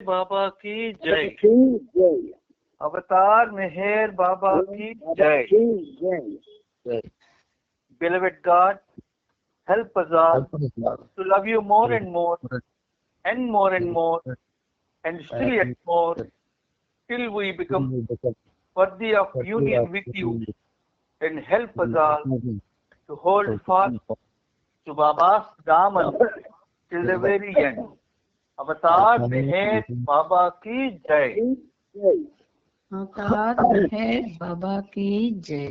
बाबा की जय। जय। अवतार मेहर बाबा की जय। Beloved God, help us all to love you more and more and more and more and still yet more till we become worthy of union with you, and help us all to hold fast to Baba's daman till the very end. अवतार मेहर बाबा की जय। अवतार మెహర్ బాబాకి జై.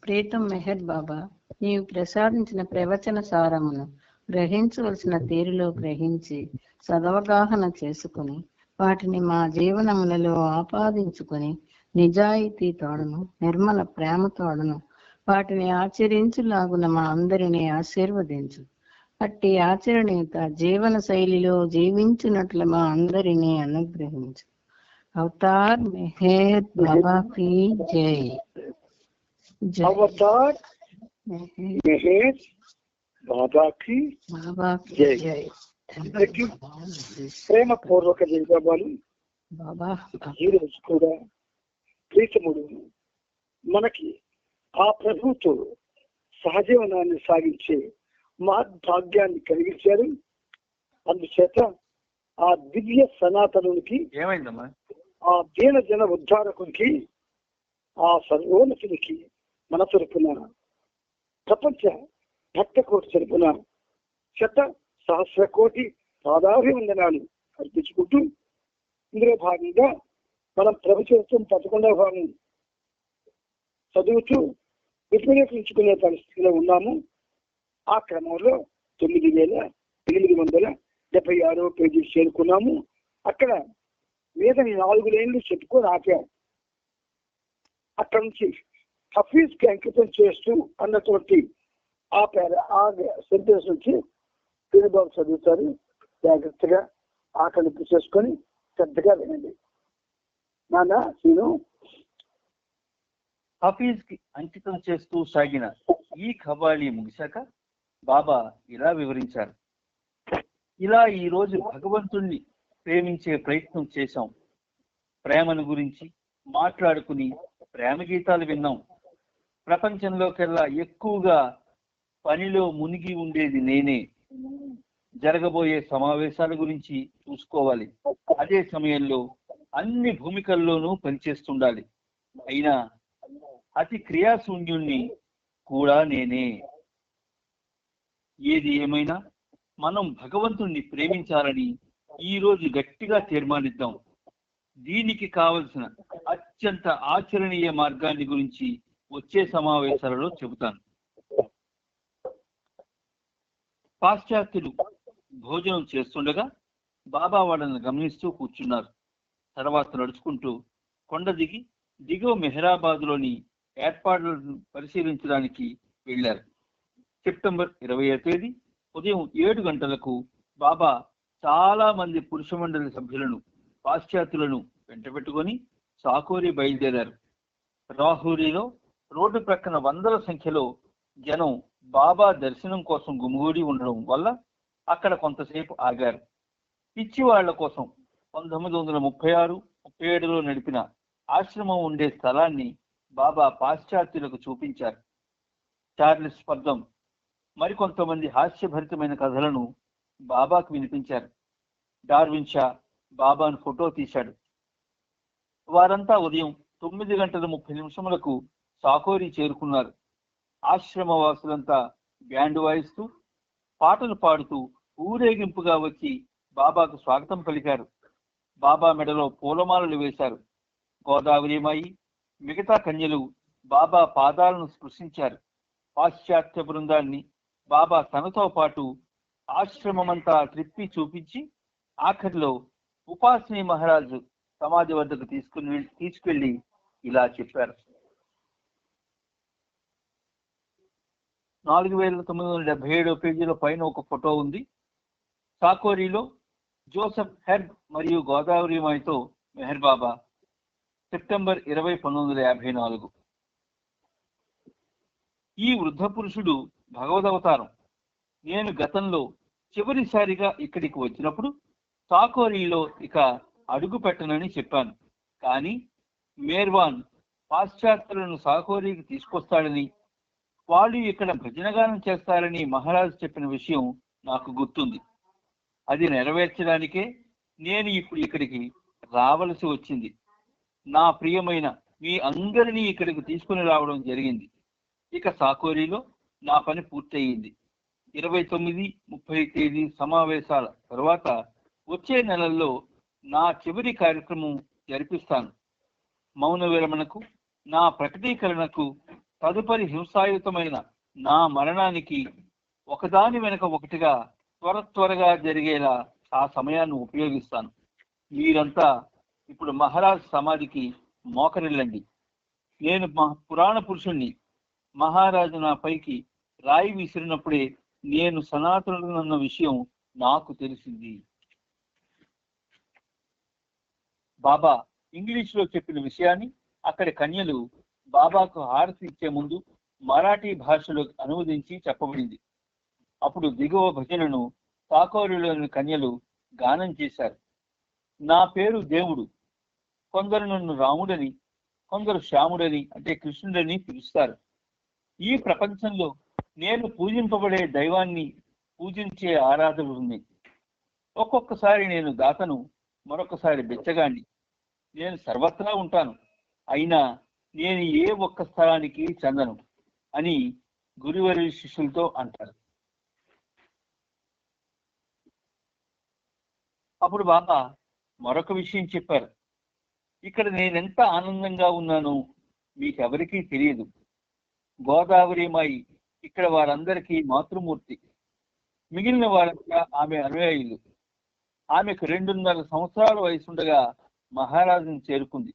ప్రీతం మెహర్ బాబా, నీవు ప్రసాదించిన ప్రవచన సారమును గ్రహించవలసిన తీరులో గ్రహించి సదవగాహన చేసుకుని వాటిని మా జీవనములలో ఆపాదించుకొని నిజాయితీ తోడను నిర్మల ప్రేమ తోడను వాటిని ఆచరించులాగున మా అందరినీ ఆశీర్వదించు. అట్టి ఆచరణీయత జీవన శైలిలో జీవించినట్లు మా అందరినీ అనుగ్రహించు. अवतार मेहर बाबा की जय। अवतार मेहर बाबा की जय। అందరికీ ప్రేమపూర్వక జయబాబాలు. బాబా ఈ రోజు కూడా ప్రీతముడు మనకి ఆ ప్రభుతో సహజీవనాన్ని సాగించే మహద్భాగ్యాన్ని కలిగించారు. అందుచేత ఆ దివ్య సనాతనునికి, ఏమైందమ్మా, ఆ దీన జన ఉద్ధారకునికి, ఆ సర్వోన్నతునికి మన తరపున ప్రపంచ భక్త కోటి తరపున శత సహస్ర కోటి పాదాభివందనాలు అర్పించుకుంటూ ఇందులో భాగంగా మనం ప్రవచనం 11వ భాగం చదువుతూ విపరీతించుకునే పరిస్థితిలో ఉన్నాము. ఆ క్రమంలో 9876వ పేజీ చేరుకున్నాము. అక్కడ వేదని 4 లైన్లు చెప్పుకొని ఆపాం. అక్కడ నుంచి హఫీజ్ కి అంకితం చేస్తూ అన్నటువంటి ఆ సెంటెన్స్ నుంచి పీరబాబు చదువుతారు. జాగ్రత్తగా ఆకలింపు చేసుకొని శ్రద్ధగా వినండి. నాన్న నేను హఫీజ్ కి అంకితం చేస్తూ సాగిన ఈ ఖవాళీ ముగిశాక బాబా ఇలా వివరించారు. ఇలా ఈ రోజు భగవంతుణ్ణి ప్రేమించే ప్రయత్నం చేశాం. ప్రేమను గురించి మాట్లాడుకుని ప్రేమ గీతాలు విన్నాం. ప్రపంచంలోకెల్లా ఎక్కువగా పనిలో మునిగి ఉండేది నేనే. జరగబోయే సమావేశాల గురించి చూసుకోవాలి. అదే సమయంలో అన్ని భూమికల్లోనూ పనిచేస్తుండాలి. అయినా అతి క్రియాశూన్యుణ్ణి కూడా నేనే. ఏది ఏమైనా మనం భగవంతుణ్ణి ప్రేమించాలని ఈ రోజు గట్టిగా తీర్మానిద్దాం. దీనికి కావలసిన అత్యంత ఆచరణీయ మార్గాన్ని గురించి వచ్చే సమావేశాలలో చెబుతాను. పాశ్చాత్యులు భోజనం చేస్తుండగా బాబా వాళ్ళని గమనిస్తూ కూర్చున్నారు. తర్వాత నడుచుకుంటూ కొండ దిగి దిగువ మెహరాబాద్లోని ఏర్పాట్లను పరిశీలించడానికి వెళ్లారు. సెప్టెంబర్ 20వ తేదీ ఉదయం 7 గంటలకు బాబా చాలా మంది పురుష మండలి సభ్యులను, పాశ్చాత్యులను వెంటబెట్టుకొని సాకోరి బయలుదేరారు. రాహూరిలో రోడ్డు ప్రక్కన వందల సంఖ్యలో జనం బాబా దర్శనం కోసం గుమిగూడి ఉండడం వల్ల అక్కడ కొంతసేపు ఆగారు. పిచ్చి వాళ్ల కోసం 1936-37లో నడిపిన ఆశ్రమం ఉండే స్థలాన్ని బాబా పాశ్చాత్యులకు చూపించారు. చార్లెస్ పర్దం మరికొంతమంది హాస్యభరితమైన కథలను బాబాకు వినిపించారు. డార్విన్ షా బాబాను ఫోటో తీశాడు. వారంతా ఉదయం 9:30 సాకోరి చేరుకున్నారు. ఆశ్రమవాసులంతా బ్యాండ్ వాయిస్తూ పాటలు పాడుతూ ఊరేగింపుగా వచ్చి బాబాకు స్వాగతం పలికారు. బాబా మెడలో పూలమాలలు వేశారు. గోదావరిమాయి మిగతా కన్యలు బాబా పాదాలను స్పృశించారు. పాశ్చాత్య బృందాన్ని బాబా తనతో పాటు ఆశ్రమమంతా త్రిప్పి చూపించి ఆఖరిలో ఉపాసిని మహారాజు సమాధి వద్దకు తీసుకెళ్లి ఇలా చెప్పారు. 4977 పేజీలో పైన ఒక ఫోటో ఉంది. సాకోరిలో జోసెఫ్ హెర్బ్ మరియు గోదావరిమాయితో మెహర్ బాబా, సెప్టెంబర్ 20, 1954. ఈ వృద్ధ పురుషుడు భగవదవతారం. నేను గతంలో చివరిసారిగా ఇక్కడికి వచ్చినప్పుడు సాకోరీలో ఇక అడుగు పెట్టనని చెప్పాను. కానీ మేర్వాన్ పాశ్చాత్యులను సాకోరీకి తీసుకొస్తాడని, వాళ్ళు ఇక్కడ భజనగానం చేస్తారని మహారాజు చెప్పిన విషయం నాకు గుర్తుంది. అది నెరవేర్చడానికే నేను ఇప్పుడు ఇక్కడికి రావలసి వచ్చింది. నా ప్రియమైన మీ అందరినీ ఇక్కడికి తీసుకుని రావడం జరిగింది. ఇక సాకోరీలో నా పని పూర్తయింది. 29, 30 తేదీ సమావేశాల తర్వాత వచ్చే నెలల్లో నా చివరి కార్యక్రమం జరిపిస్తాను. మౌన విరమణకు, నా ప్రకటీకరణకు, తదుపరి హింసాయుతమైన నా మరణానికి ఒకదాని వెనక ఒకటిగా త్వరగా జరిగేలా ఆ సమయాన్ని ఉపయోగిస్తాను. మీరంతా ఇప్పుడు మహారాజ్ సమాధికి మోకరిల్లండి. నేను పురాణ పురుషుణ్ణి. మహారాజు నా పైకి రాయి విసిరినప్పుడే నేను సనాతనుడన్న విషయం నాకు తెలిసింది. బాబా ఇంగ్లీష్లో చెప్పిన విషయాన్ని అక్కడి కన్యలు బాబాకు హారతి ఇచ్చే ముందు మరాఠీ భాషలో అనువదించి చెప్పబడింది. అప్పుడు దిగువ భజనను సాకోరీలోని కన్యలు గానం చేశారు. నా పేరు దేవుడు. కొందరు నన్ను రాముడని, కొందరు శ్యాముడని అంటే కృష్ణుడని పిలుస్తారు. ఈ ప్రపంచంలో నేను పూజింపబడే దైవాన్ని పూజించే ఆరాధకులు ఉన్నాయి. ఒక్కొక్కసారి నేను దాతను, మరొకసారి బెచ్చగాన్ని. నేను సర్వత్రా ఉంటాను, అయినా నేను ఏ ఒక్క స్థలానికి చెందను అని గురువరి శిష్యులతో అంటారు. అప్పుడు బాబా మరొక విషయం చెప్పారు. ఇక్కడ నేనెంత ఆనందంగా ఉన్నానో మీకెవరికీ తెలియదు. గోదావరి మాయి ఇక్కడ వారందరికీ మాతృమూర్తి. మిగిలిన వారంతా ఆమె అనుయాయులు. ఆమెకు 2.5 సంవత్సరాల వయసుండగా మహారాజును చేరుకుంది.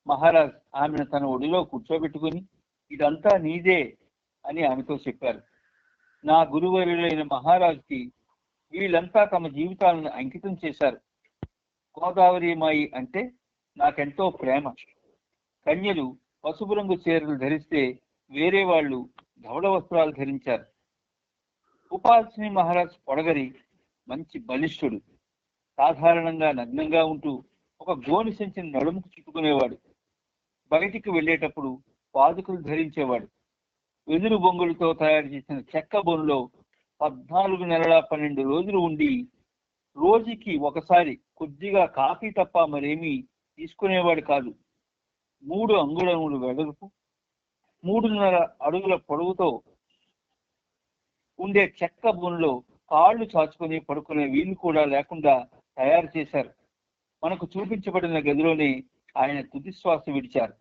మహారాజ్ ఆమెను తన ఒడిలో కూర్చోబెట్టుకుని ఇదంతా నీదే అని ఆమెతో చెప్పారు. నా గురువర్యులైన మహారాజుకి వీళ్ళంతా తమ జీవితాలను అంకితం చేశారు. గోదావరి మాయి అంటే నాకెంతో ప్రేమ. కన్యలు పసుపు రంగు చీరలు ధరిస్తే వేరే వాళ్ళు ధవళ వస్త్రాలు ధరించారు. ఉపాసిని మహారాజ్ పొడగరి, మంచి బలిష్ఠుడు. సాధారణంగా నగ్నంగా ఉంటూ ఒక గోని సంచిని నడుముకు చుట్టుకునేవాడు. బయటికి వెళ్ళేటప్పుడు పాదుకలు ధరించేవాడు. వెదురు బొంగులతో తయారు చేసిన చెక్క బొన్నులో 14 నెలల 12 రోజులు ఉండి రోజుకి ఒకసారి కొద్దిగా కాఫీ తప్ప మరేమీ తీసుకునేవాడు కాదు. 3 అంగుళములు వెడల్పు, 3.5 అడుగుల పొడవుతో ఉండే చెక్క బొన్నులో కాళ్ళు చాచుకొని పడుకునే వీలు కూడా లేకుండా తయారు చేశారు. మనకు చూపించబడిన గదిలోనే ఆయన తుదిశ్వాస విడిచారు.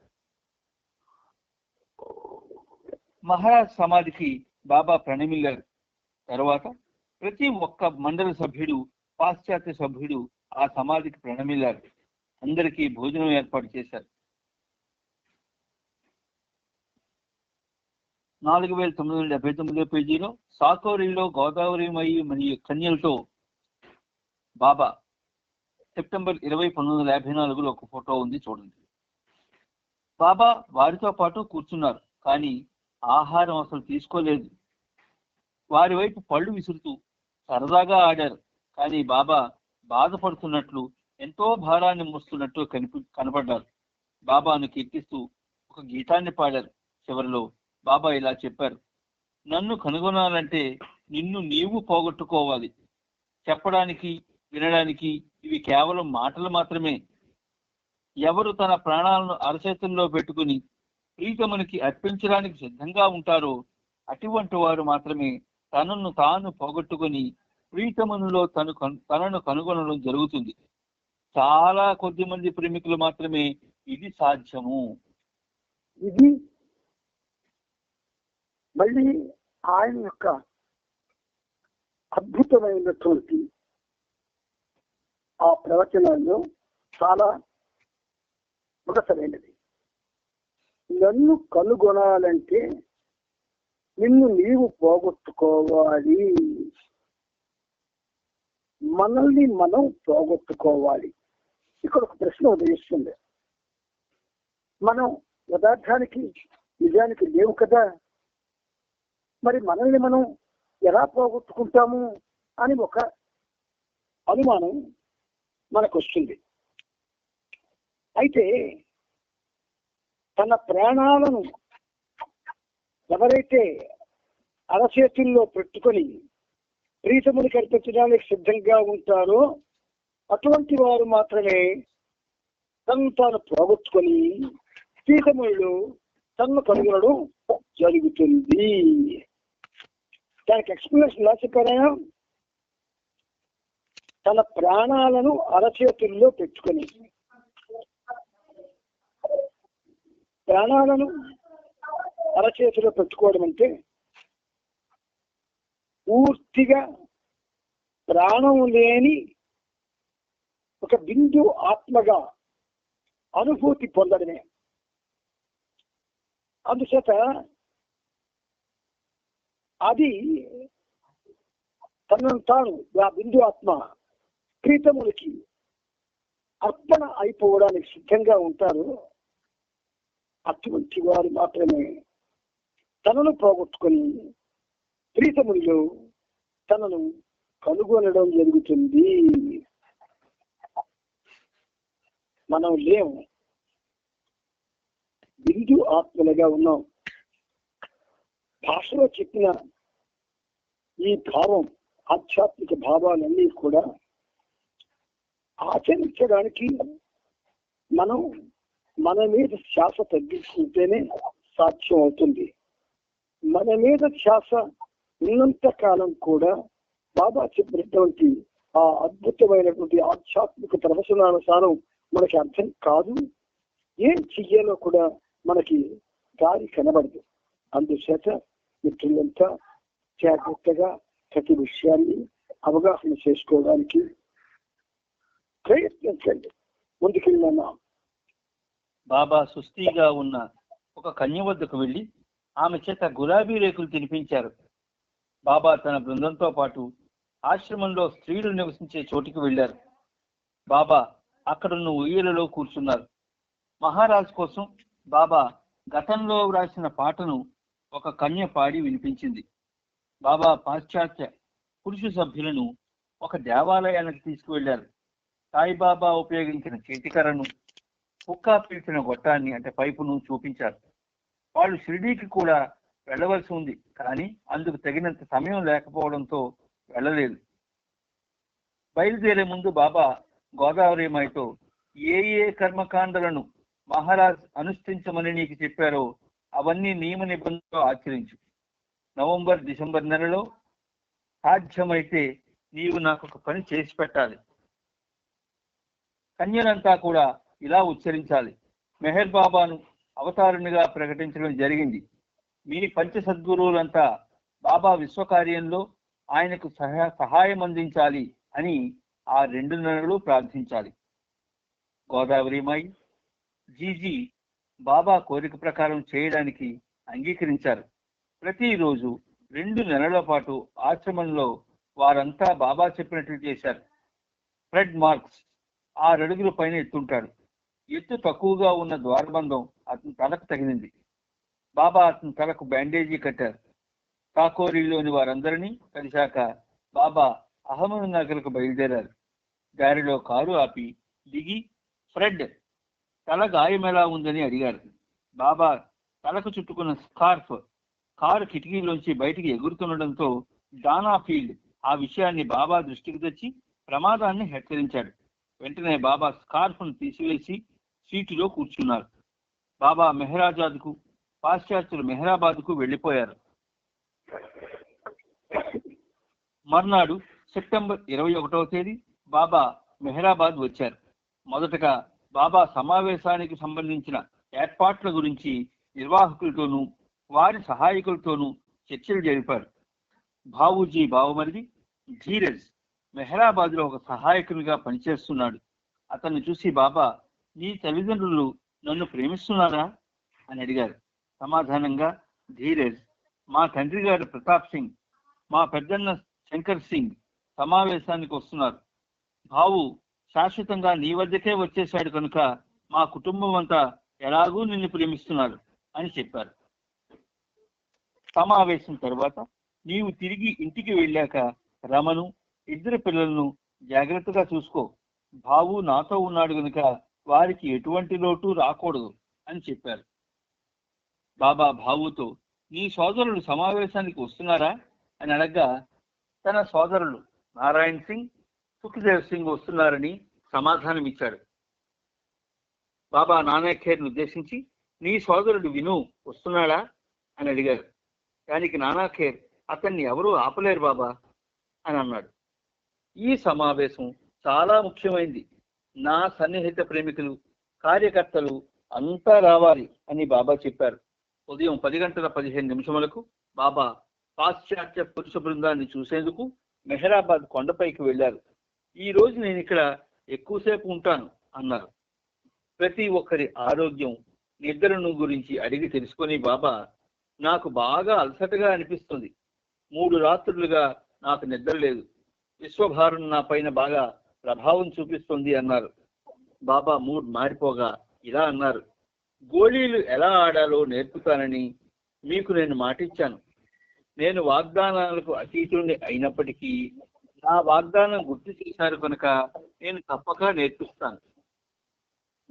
మహారాజ్ సమాధికి బాబా ప్రణమిల్లారు. తర్వాత ప్రతి ఒక్క మండలి సభ్యుడు, పాశ్చాత్య సభ్యుడు ఆ సమాధికి ప్రణమిల్లారు. అందరికీ భోజనం ఏర్పాటు చేశారు. 4979 పేజీలో సాకోరీలో గోదావరి మరియు కన్యలతో బాబా సెప్టెంబర్ 20, 1954లో ఒక ఫోటో ఉంది, చూడండి. బాబా వారితో పాటు కూర్చున్నారు, కానీ ఆహారం అసలు తీసుకోలేదు. వారి వైపు పళ్ళు విసురుతూ సరదాగా ఆడారు. కానీ బాబా బాధపడుతున్నట్లు, ఎంతో భారాన్ని మోస్తున్నట్టు కనపడ్డారు. బాబాను కీర్తిస్తూ ఒక గీతాన్ని పాడారు. చివరిలో బాబా ఇలా చెప్పారు: నన్ను కనుగొనాలంటే నిన్ను నీవు పోగొట్టుకోవాలి. చెప్పడానికి, వినడానికి ఇవి కేవలం మాటలు మాత్రమే. ఎవరు తన ప్రాణాలను అరచేతుల్లో పెట్టుకుని ప్రీతమునికి అర్పించడానికి సిద్ధంగా ఉంటారో అటువంటి వారు మాత్రమే తనను తాను పోగొట్టుకుని ప్రీతములో తనను కనుగొనడం జరుగుతుంది. చాలా కొద్ది మంది ప్రేమికులు మాత్రమే ఇది సాధ్యము. ఇది మళ్ళీ ఆయన యొక్క అద్భుతమైనటువంటి ఆ ప్రవచనాల్లో చాలా ముఖసరైనది. నన్ను కనుగొనాలంటే నిన్ను నీవు పోగొట్టుకోవాలి, మనల్ని మనం పోగొట్టుకోవాలి. ఇక్కడ ఒక ప్రశ్న ఉదయిస్తుంది. మనం యథార్థానికి నిజానికి లేవు కదా, మరి మనల్ని మనం ఎలా పోగొట్టుకుంటాము అని ఒక అనుమానం మనకు వస్తుంది. అయితే తన ప్రాణాలను ఎవరైతే అరచేతుల్లో పెట్టుకొని ప్రీతముని కల్పించడానికి సిద్ధంగా ఉంటారో అటువంటి వారు మాత్రమే తను తాను పోగొట్టుకొని ప్రీతములు తన్ను కనుగొనడం జరుగుతుంది. దానికి ఎక్స్ప్లెనేషన్ ఎలా చెప్పారా? తన ప్రాణాలను అరచేతుల్లో పెట్టుకొని, ప్రాణాలను అరచేతిలో పెట్టుకోవడం అంటే పూర్తిగా ప్రాణం లేని ఒక బిందు ఆత్మగా అనుభూతి పొందడమే. అందుచేత అది తనను తాను ఆ బిందు ఆత్మ ప్రీతములకి అర్పణ అయిపోవడానికి సిద్ధంగా ఉంటారు. అటువంటి వారు మాత్రమే తనను పోగొట్టుకొని ప్రీతముడిలో తనను కనుగొనడం జరుగుతుంది. మనం లేవు, బిందు ఆత్మలుగా ఉన్నాం. భాషలో చెప్పిన ఈ భావం, ఆధ్యాత్మిక భావాలన్నీ కూడా ఆచరించడానికి మనం మన మీద శ్వాస తగ్గించుకుంటేనే సాధ్యం అవుతుంది. మన మీద శ్వాస ఉన్నంత కాలం కూడా బాబా చెప్పినటువంటి ఆ అద్భుతమైనటువంటి ఆధ్యాత్మిక ప్రవచనానుసారం మనకి అర్థం కాదు. ఏం చెయ్యాలో కూడా మనకి దారి కనబడదు. అందుచేత మిత్రులంతా జాగ్రత్తగా ప్రతి విషయాన్ని అవగాహన చేసుకోవడానికి ప్రయత్నించండి. ముందుకెళ్ళినా బాబా సుస్థిగా ఉన్న ఒక కన్య వద్దకు వెళ్లి ఆమె చేత గులాబీ రేకులు తినిపించారు. బాబా తన బృందంతో పాటు ఆశ్రమంలో స్త్రీలు నివసించే చోటికి వెళ్లారు. బాబా అక్కడున్న ఉయ్యలలో కూర్చున్నారు. మహారాజ్ కోసం బాబా గతంలో వ్రాసిన పాటను ఒక కన్య పాడి వినిపించింది. బాబా పాశ్చాత్య పురుష సభ్యులను ఒక దేవాలయానికి తీసుకువెళ్లారు. సాయిబాబా ఉపయోగించిన చేతికర్రను, కుక్క పీల్చిన గొట్టాన్ని అంటే పైపును చూపించారు. వాళ్ళు షిరిడీకి కూడా వెళ్ళవలసి ఉంది, కానీ అందుకు తగినంత సమయం లేకపోవడంతో వెళ్ళలేదు. బయలుదేరే ముందు బాబా గోదావరి మాయతో ఏ ఏ కర్మకాండలను మహారాజ్ అనుష్ఠించమని నీకు చెప్పారో అవన్నీ నియమ నిబంధనలు ఆచరించు. నవంబర్, డిసెంబర్ నెలలో సాధ్యమైతే నీవు నాకు ఒక పని చేసి పెట్టాలి. కన్యలంతా కూడా ఇలా ఉచ్చరించాలి: మెహర్ బాబాను అవతారునిగా ప్రకటించడం జరిగింది. మీ పంచ సద్గురువులంతా బాబా విశ్వకార్యంలో ఆయనకు సహాయం అందించాలి అని ఆ 2 నెలలు ప్రార్థించాలి. గోదావరి మాయి జీజీ బాబా కోరిక ప్రకారం చేయడానికి అంగీకరించారు. ప్రతిరోజు 2 నెలల పాటు ఆశ్రమంలో వారంతా బాబా చెప్పినట్లు చేశారు. ఫ్రెడ్ మార్క్స్ 6 అడుగుల పైన ఎత్తుంటాడు. ఎత్తు తక్కువగా ఉన్న ద్వారబంధం అతని తలకు తగిలింది. బాబా అతని తలకు బ్యాండేజీ కట్టారు. కాకోరీలోని వారందరినీ కలిశాక బాబా అహ్మద్నగర్కు బయలుదేరారు. దారిలో కారు ఆపి దిగి ఫ్రెడ్ తల గాయం ఎలా ఉందని అడిగారు. బాబా తలకు చుట్టుకున్న స్కార్ఫ్ కారు కిటికీలోంచి బయటికి ఎగురుతుండడంతో డానా ఫీల్డ్ ఆ విషయాన్ని బాబా దృష్టికి తెచ్చి ప్రమాదాన్ని హెచ్చరించాడు. వెంటనే బాబా స్కార్ఫ్ను తీసివేసి సీటులో కూర్చున్నారు. బాబా మెహరాజాద్కు, పాశ్చాత్యులు మెహరాబాద్కు వెళ్లిపోయారు. మర్నాడు సెప్టెంబర్ 21వ తేదీ బాబా మెహరాబాద్ వచ్చారు. మొదటగా బాబా సమావేశానికి సంబంధించిన ఏర్పాట్ల గురించి నిర్వాహకులతోనూ వారి సహాయకులతోనూ చర్చలు జరిపారు. బాబూజీ బావమరిది ధీరజ్ మెహరాబాద్లో ఒక సహాయకునిగా పనిచేస్తున్నాడు. అతన్ని చూసి బాబా, నీ తల్లిదండ్రులు నన్ను ప్రేమిస్తున్నారా అని అడిగారు. సమాధానంగా ధీరజ్, మా తండ్రి గారు ప్రతాప్ సింగ్, మా పెద్దన్న శంకర్ సింగ్ సమావేశానికి వస్తున్నారు. బావు శాశ్వతంగా నీ వద్దకే వచ్చేశాడు కనుక మా కుటుంబం అంతా ఎలాగూ నిన్ను ప్రేమిస్తున్నారు అని చెప్పారు. సమావేశం తర్వాత నీవు తిరిగి ఇంటికి వెళ్ళాక రమను, 2 పిల్లలను జాగ్రత్తగా చూసుకో. బాబు నాతో ఉన్నాడు గనుక వారికి ఎటువంటి లోటు రాకూడదు అని చెప్పారు. బాబా బాబుతో, నీ సోదరులు సమావేశానికి వస్తున్నారా అని అడగ్గా తన సోదరులు నారాయణ్ సింగ్, సుఖ్దేవ్ సింగ్ వస్తున్నారని సమాధానం ఇచ్చాడు. బాబా నానాఖేర్ను ఉద్దేశించి, నీ సోదరుడు విను వస్తున్నాడా అని అడిగారు. దానికి నానాఖేర్, అతన్ని ఎవరూ ఆపలేరు బాబా అని అన్నాడు. ఈ సమావేశం చాలా ముఖ్యమైంది. నా సన్నిహిత ప్రేమికులు, కార్యకర్తలు అంతా రావాలి అని బాబా చెప్పారు. ఉదయం 10:15 బాబా పాశ్చాత్య పురుష బృందాన్ని చూసేందుకు మెహరాబాద్ కొండపైకి వెళ్లారు. ఈ రోజు నేను ఇక్కడ ఎక్కువసేపు ఉంటాను అన్నారు. ప్రతి ఒక్కరి ఆరోగ్యం, నిద్రను గురించి అడిగి తెలుసుకొని బాబా, నాకు బాగా అలసటగా అనిపిస్తుంది. 3 రాత్రులుగా నాకు నిద్ర లేదు. విశ్వభారం నా పైన బాగా ప్రభావం చూపిస్తుంది అన్నారు. బాబా మూడ్ మారిపోగా ఇలా అన్నారు, గోళీలు ఎలా ఆడాలో నేర్పుతానని మీకు నేను మాటిచ్చాను. నేను వాగ్దానాలకు అతీతుడిని అయినప్పటికీ నా వాగ్దానం గుర్తు చేశారు కనుక నేను తప్పక నేర్పిస్తాను.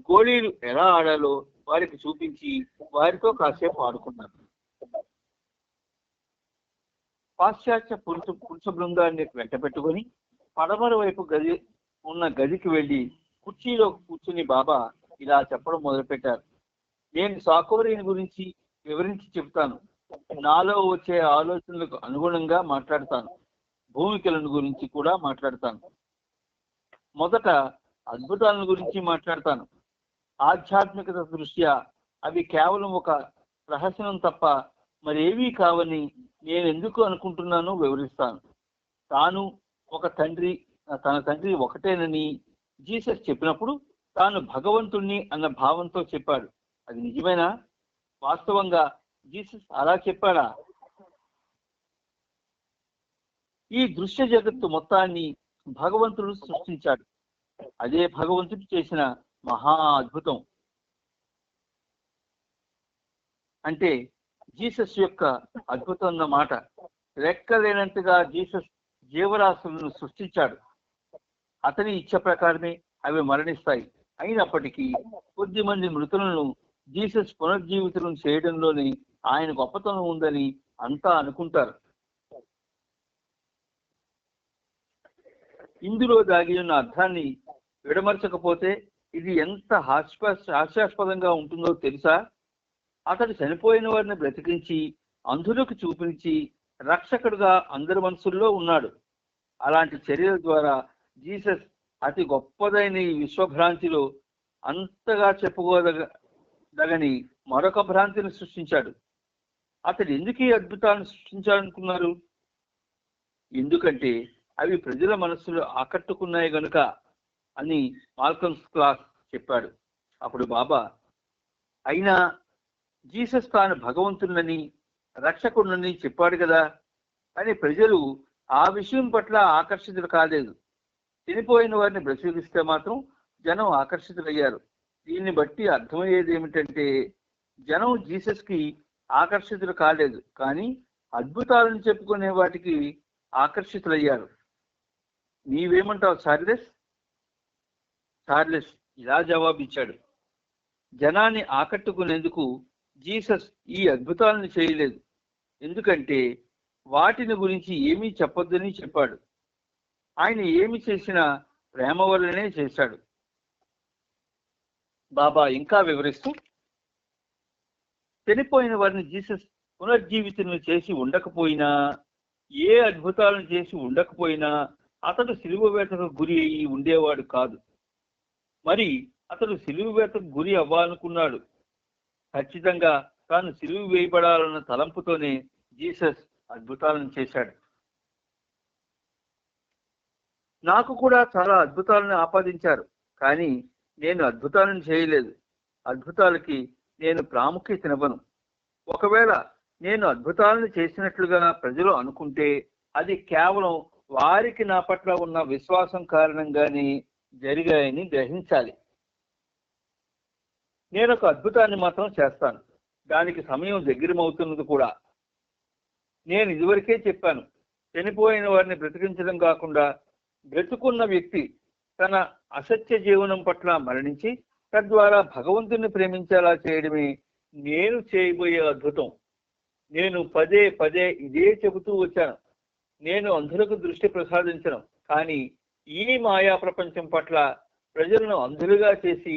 గోళీలు ఎలా ఆడాలో వారికి చూపించి వారితో కాసేపు ఆడుకున్నాను. పాశ్చాత్య పురుష బృందాన్ని వెంట పెట్టుకుని పడమర వైపు గదికి వెళ్లి కుర్చీలో కూర్చుని బాబా ఇలా చెప్పడం మొదలుపెట్టారు. నేను సాకోరీని గురించి వివరించి చెబుతాను. నాలో వచ్చే ఆలోచనలకు అనుగుణంగా మాట్లాడతాను. భూమికలను గురించి కూడా మాట్లాడతాను. మొదట అద్భుతాలను గురించి మాట్లాడతాను. ఆధ్యాత్మికత దృష్ట్యా అవి కేవలం ఒక రహస్యం తప్ప మరేవీ కావని నేను ఎందుకు అనుకుంటున్నానో వివరిస్తాను. తాను ఒక తండ్రి, తన తండ్రి ఒకటేనని జీసస్ చెప్పినప్పుడు తాను భగవంతుణ్ణి అన్న భావంతో చెప్పాడు. అది నిజమేనా? వాస్తవంగా జీసస్ అలా చెప్పాడా? ఈ దృశ్య జగత్తు మొత్తాన్ని భగవంతుడు సృష్టించాడు. అదే భగవంతుడు చేసిన మహా అద్భుతం. అంటే జీసస్ యొక్క అద్భుతం అన్నమాట. లెక్కలేనంతగా జీసస్ జీవరాశులను సృష్టించాడు. అతని ఇచ్చ ప్రకారమే అవి మరణిస్తాయి. అయినప్పటికీ కొద్ది మంది మృతులను జీసస్ పునర్జీవితం చేయడంలోనే ఆయన గొప్పతనం ఉందని అంతా అనుకుంటారు. ఇందులో దాగి ఉన్న అర్థాన్ని విడమర్చకపోతే ఇది ఎంత హాస్యాస్పదంగా ఉంటుందో తెలుసా? అతడు చనిపోయిన వారిని బ్రతికించి అంధులకు చూపించి రక్షకుడుగా అందరి మనసుల్లో ఉన్నాడు. అలాంటి చర్యల ద్వారా జీసస్ అతి గొప్పదైన ఈ విశ్వభ్రాంతిలో అంతగా చెప్పుకోదగని మరొక భ్రాంతిని సృష్టించాడు. అతడు ఎందుకు ఈ అద్భుతాలను సృష్టించాలనుకున్నారు? ఎందుకంటే అవి ప్రజల మనస్సులో ఆకట్టుకున్నాయి గనుక అని మాల్కమ్స్ క్లాస్ చెప్పాడు. అప్పుడు బాబా, అయినా జీసస్ తాను భగవంతునని రక్షకుడినని చెప్పాడు కదా అని ప్రజలు ఆ విషయం పట్ల ఆకర్షితులు కాలేదు. చనిపోయిన వారిని బ్రతికిస్తే మాత్రం జనం ఆకర్షితులయ్యారు. దీన్ని బట్టి అర్థమయ్యేది ఏమిటంటే జనం జీసస్ కి ఆకర్షితులు కాలేదు, కానీ అద్భుతాలను చెప్పుకునే వాటికి ఆకర్షితులయ్యారు. నీవేమంటావు చార్లెస్? చార్లెస్ ఇలా జవాబిచ్చాడు, జనాన్ని ఆకట్టుకునేందుకు జీసస్ ఈ అద్భుతాలను చేయలేదు. ఎందుకంటే వాటిని గురించి ఏమీ చెప్పొద్దని చెప్పాడు. ఆయన ఏమి చేసినా ప్రేమ వల్లనే చేశాడు. బాబా ఇంకా వివరిస్తూ, చనిపోయిన వారిని జీసస్ పునర్జీవితం చేసి ఉండకపోయినా, ఏ అద్భుతాలను చేసి ఉండకపోయినా అతడు సిలువ వేటకు గురి అయ్యి ఉండేవాడు కాదు. మరి అతడు సిలువ వేటకు గురి అవ్వాలనుకున్నాడు. ఖచ్చితంగా తాను సిలువ వేయబడాలన్న తలంపుతోనే జీసస్ అద్భుతాలను చేశాడు. నాకు కూడా చాలా అద్భుతాలను ఆపాదించారు, కానీ నేను అద్భుతాలను చేయలేదు. అద్భుతాలకి నేను ప్రాముఖ్యతనివ్వను. ఒకవేళ నేను అద్భుతాలను చేసినట్లుగా ప్రజలు అనుకుంటే అది కేవలం వారికి నా పట్ల ఉన్న విశ్వాసం కారణంగానే జరిగాయని గ్రహించాలి. నేను ఒక అద్భుతాన్ని మాత్రం చేస్తాను. దానికి సమయం దగ్గరమవుతున్నది కూడా. నేను ఇదివరకే చెప్పాను, చనిపోయిన వారిని బ్రతికించడం కాకుండా బ్రతుకున్న వ్యక్తి తన అసత్య జీవనం పట్ల మరణించి తద్వారా భగవంతుని ప్రేమించేలా చేయడమే నేను చేయబోయే అద్భుతం. నేను పదే పదే ఇదే చెబుతూ వచ్చాను. నేను అంధులకు దృష్టి ప్రసాదించను, కానీ ఈ మాయా ప్రపంచం పట్ల ప్రజలను అంధులుగా చేసి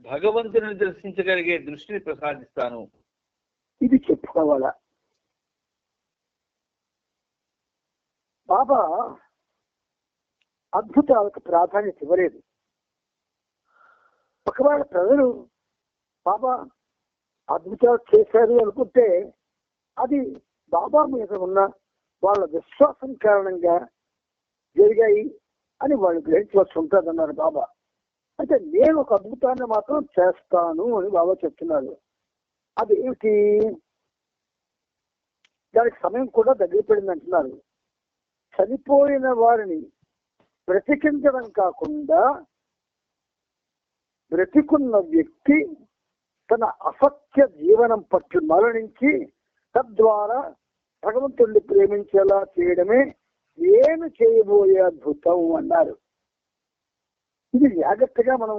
భగవంతుని దర్శించగలిగే దృష్టిని ప్రసాదిస్తాను. ఇది చెప్పుకోవాలా? బాబా అద్భుతాలకు ప్రాధాన్యత ఇవ్వలేదు. ఒకవేళ ప్రజలు బాబా అద్భుతాలు చేశారు అనుకుంటే అది బాబా మీద ఉన్న వాళ్ళ విశ్వాసం కారణంగా జరిగాయి అని వాళ్ళు గ్రహించవలసి ఉంటుందన్నారు బాబా. అయితే నేను ఒక అద్భుతాన్ని మాత్రం చేస్తాను అని బాబా చెప్తున్నారు. అది ఏమిటి? దానికి సమయం కూడా దగ్గర పడింది అంటున్నారు. చనిపోయిన వారిని బ్రతికించడం కాకుండా బ్రతికున్న వ్యక్తి తన అసత్య జీవనం పట్ల మరణించి తద్వారా భగవంతుడిని ప్రేమించేలా చేయడమే నేను చేయబోయే అద్భుతం అన్నారు. ఇది జాగ్రత్తగా మనం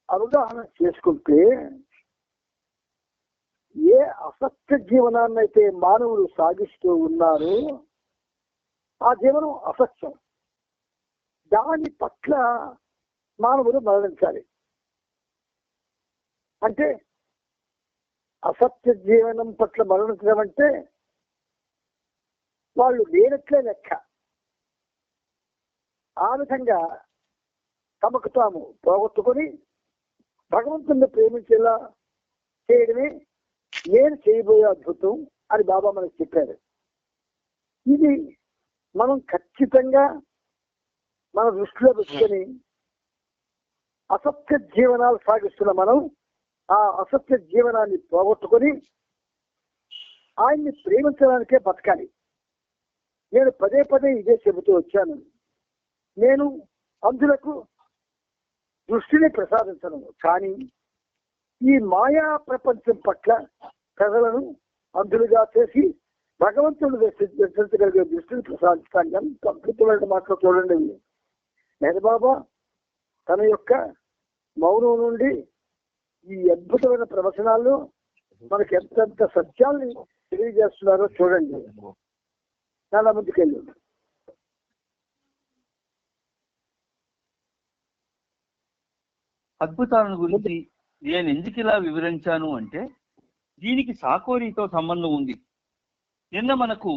అవగాహన చేసుకుంటే ఏ అసత్య జీవనాన్ని అయితే మానవులు సాగిస్తూ ఉన్నారో ఆ జీవనం అసత్యం. దాని పట్ల మానవులు మరణించాలి. అంటే అసత్య జీవనం పట్ల మరణించడం అంటే వాళ్ళు లేనట్లే లెక్క. ఆ విధంగా తమకు తాము పోగొట్టుకొని భగవంతుని ప్రేమించేలా చేయడమే నేను చేయబోయే అద్భుతం అని బాబా మనకు చెప్పారు. ఇది మనం ఖచ్చితంగా మన దృష్టిలో పెట్టుకొని అసత్య జీవనాలు సాగిస్తున్న మనం ఆ అసత్య జీవనాన్ని పోగొట్టుకొని ఆయన్ని ప్రేమించడానికే బతకాలి. నేను పదే పదే ఇదే చెబుతూ వచ్చాను. నేను అంధులకు దృష్టిని ప్రసాదించను, కానీ ఈ మాయా ప్రపంచం పట్ల ప్రజలను అంధులుగా చేసి భగవంతుడు దర్శించగలిగే దృష్టిని ప్రసాదిస్తాను. ఎంత అద్భుతమైన మాటలు చూడండి. మెహబాబా తన యొక్క మౌనం నుండి ఈ అద్భుతమైన ప్రవచనాల్లో మనకి ఎంతెంత సత్యాల్ని తెలియజేస్తున్నారో చూడండి. చాలా ముందుకెళ్ళి అద్భుతాలను గురించి నేను ఎందుకు ఇలా వివరించాను అంటే దీనికి సాకోరీతో సంబంధం ఉంది. నిన్న మనకు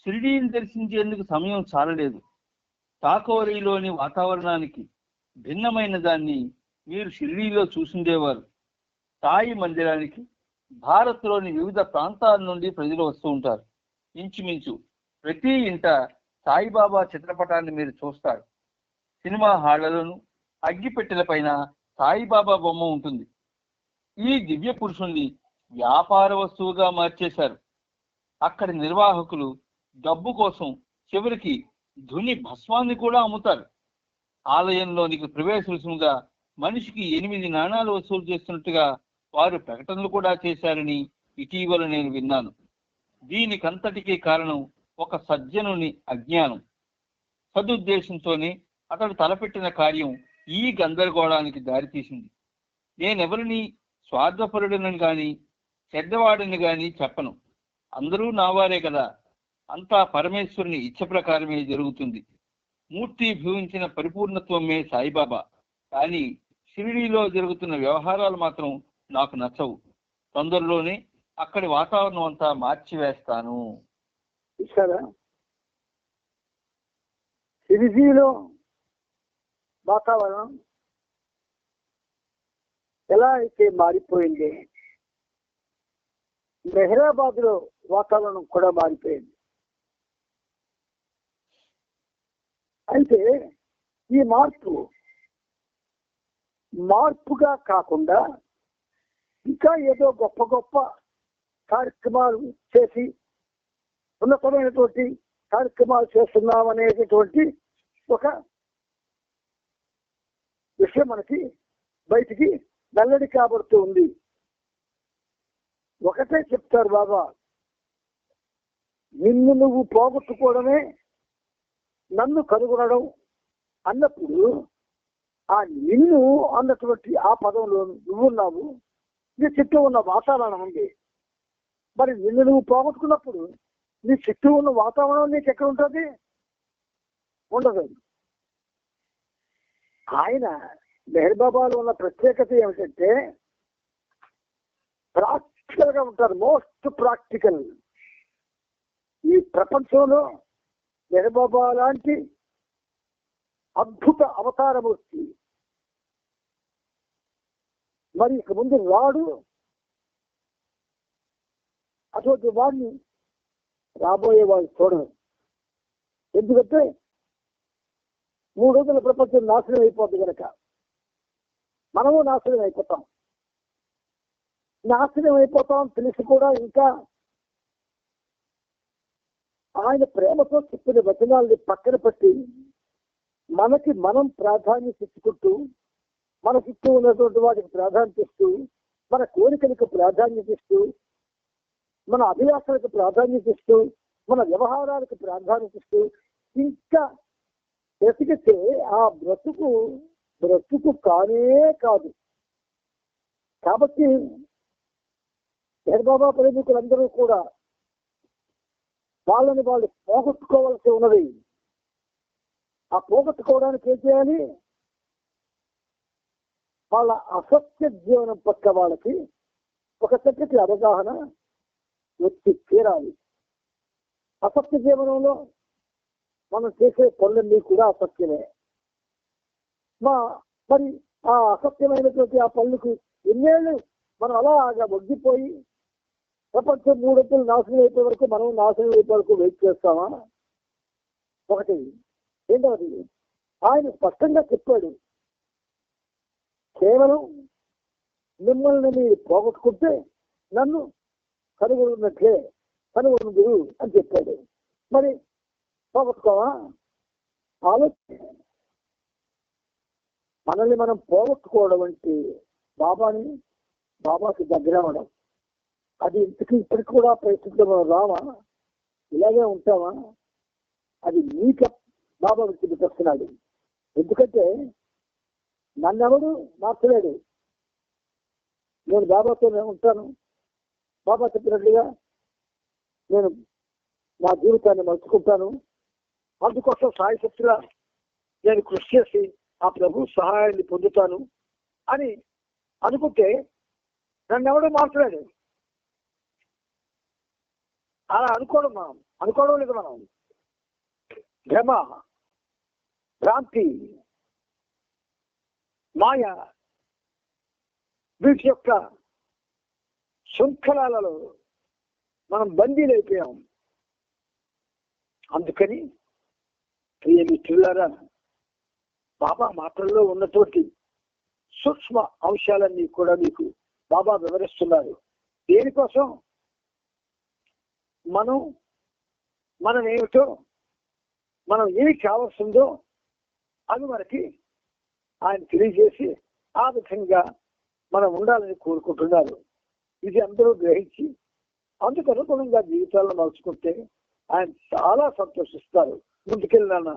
షిరిడీని దర్శించేందుకు సమయం చాలలేదు. సాకోరీలోని వాతావరణానికి భిన్నమైన దాన్ని మీరు షిరిడీలో చూసుండేవారు. సాయి మందిరానికి భారత్లోని వివిధ ప్రాంతాల నుండి ప్రజలు వస్తూ ఉంటారు. ఇంచుమించు ప్రతి ఇంట సాయిబాబా చిత్రపటాన్ని మీరు చూస్తారు. సినిమా హాళ్లలోను అగ్గిపెట్టెల పైన సాయిబాబా బొమ్మ ఉంటుంది. ఈ దివ్య పురుషుణ్ణి వ్యాపార వస్తువుగా మార్చేశారు. అక్కడి నిర్వాహకులు డబ్బు కోసం చివరికి ధుని భస్వాన్ని కూడా అమ్ముతారు. ఆలయంలోనికి ప్రవేశ రుసుముగా మనిషికి 8 నాణాలు వసూలు చేస్తున్నట్టుగా వారు ప్రకటనలు కూడా చేశారని ఇటీవల నేను విన్నాను. దీనికంతటికీ కారణం ఒక సజ్జనుని అజ్ఞానం. సదుద్దేశంతోనే అతడు తలపెట్టిన కార్యం ఈ గందరగోళానికి దారితీసింది. నేనెవరిని స్వార్థపరుడనని గాని చెడ్డవాడని గాని చెప్పను. అందరూ నావారే కదా. అంతా పరమేశ్వరుని ఇచ్చ ప్రకారమే జరుగుతుంది. మూర్తి భవించిన పరిపూర్ణత్వమే సాయిబాబా. కానీ షిరిడీలో జరుగుతున్న వ్యవహారాలు మాత్రం నాకు నచ్చవు. తొందరలోనే అక్కడి వాతావరణం అంతా మార్చివేస్తాను. చూసారా, షిరిడీలో వాతావరణం ఎలా అయితే మారిపోయింది, మెహరాబాద్ లో వాతావరణం కూడా మారిపోయింది. అయితే ఈ మార్పుగా కాకుండా ఇంకా ఏదో గొప్ప గొప్ప కార్యక్రమాలు చేసి ఉన్నతమైనటువంటి కార్యక్రమాలు చేస్తున్నామనేటటువంటి ఒక విషయం మనకి బయటికి వెల్లడి కాబడుతూ ఉంది. ఒకటే చెప్తారు బాబా, నిన్ను నువ్వు పోగొట్టుకోవడమే నన్ను కనుగొనడం అన్నప్పుడు ఆ నిన్ను అన్నటువంటి ఆ పదంలో నువ్వున్నావు, నీ చుట్టూ ఉన్న వాతావరణం ఉంది. మరి నిన్ను నువ్వు పోగొట్టుకున్నప్పుడు నీ చుట్టూ ఉన్న వాతావరణం నీకు ఎక్కడ ఉంటుంది? ఉండదు. ఆయన మెహర్ బాబాలో ఉన్న ప్రత్యేకత ఏమిటంటే ప్రాక్టికల్ గా ఉంటారు. Most practical. ఈ ప్రపంచంలో మెహర్ బాబా లాంటి అద్భుత అవతారమూర్తి మరి ఇక ముందు రాడు. అటువంటి వాడిని రాబోయే వాళ్ళు చూడరు. ఎందుకంటే 3 రోజుల ప్రపంచం నాశనం అయిపోద్ది కనుక మనము నాశనం అయిపోతాం. నాశనం అయిపోతాం తెలిసి కూడా ఇంకా ఆయన ప్రేమతో చెప్పిన వచనాల్ని పక్కన పెట్టి మనకి మనం ప్రాధాన్యత ఇచ్చుకుంటూ, మన చుట్టూ ఉన్నటువంటి వాటికి ప్రాధాన్యత ఇస్తూ, మన కోరికలకు ప్రాధాన్యత ఇస్తూ, మన అభిలాషలకు ప్రాధాన్యత ఇస్తూ, మన వ్యవహారాలకు ప్రాధాన్యత ఇస్తూ ఇంకా బ్రతికితే ఆ బ్రతుకు కానే కాదు. కాబట్టి బాబా ప్రేమికులందరూ కూడా వాళ్ళని వాళ్ళు పోగొట్టుకోవాల్సి ఉన్నది. ఆ పోగొట్టుకోవడానికి ఏం చేయాలి? వాళ్ళ అసత్య జీవనం పట్ల వాళ్ళకి ఒక చక్కటి అవగాహన వచ్చి తీరాలి. అసత్య జీవనంలో మనం చేసే పనులన్నీ కూడా అసత్యమే. మరి ఆ అసత్యమైనటువంటి ఆ పనులకు ఎన్నేళ్ళు మనం అలాగా ఒగ్గిపోయి ప్రపంచం 3 రోజులు నాశనం అయిపోయే వరకు మనం నాశనం అయిపోయే వరకు వెయిట్ చేస్తామా? ఒకటి. రెండవది, ఆయన స్పష్టంగా చెప్పాడు, కేవలం మిమ్మల్ని మీరు పోగొట్టుకుంటే నన్ను కనుగొన్నట్లే కనుగొందురు అని చెప్పాడు. మరి పోగొట్టుకోవా? ఆలోచన. మనల్ని మనం పోగొట్టుకోవడం అంటే బాబాకి దగ్గర అవ్వడం. అది ఇప్పటికి కూడా ప్రయత్నించడం రావా? ఇలాగే ఉంటావా? అది నీక బాబా చూపిస్తున్నాడు. ఎందుకంటే నన్నెవడు మార్చలేడు. నేను బాబాతో ఉంటాను. బాబా చెప్పినట్లుగా నేను నా జీవితాన్ని మలుచుకుంటాను. అందుకోసం సాయశక్తిగా నేను కృషి చేసి ఆ ప్రభు సహాయాన్ని పొందుతాను అని అనుకుంటే నన్నెవడూ మార్చలేడు. అలా అనుకోవడం లేదు. మనం భ్రమ, భ్రాంతి, మాయ వీటి యొక్క శృంఖలాలలో మనం బందీలైపోయాం. అందుకని ప్రియ మిత్రులారా, బాబా మాటల్లో ఉన్నటువంటి సూక్ష్మ అంశాలన్నీ కూడా మీకు బాబా వివరిస్తున్నారు. దేనికోసం? మనం ఏమిటో, మనం ఏమి కావాల్సిందో అది మనకి ఆయన తెలియజేసి ఆ విధంగా మనం ఉండాలని కోరుకుంటున్నారు. ఇది అందరూ గ్రహించి అందుకు అనుగుణంగా జీవితాలను మలుచుకుంటే ఆయన చాలా సంతోషిస్తారు. ముందుకెళ్ళినా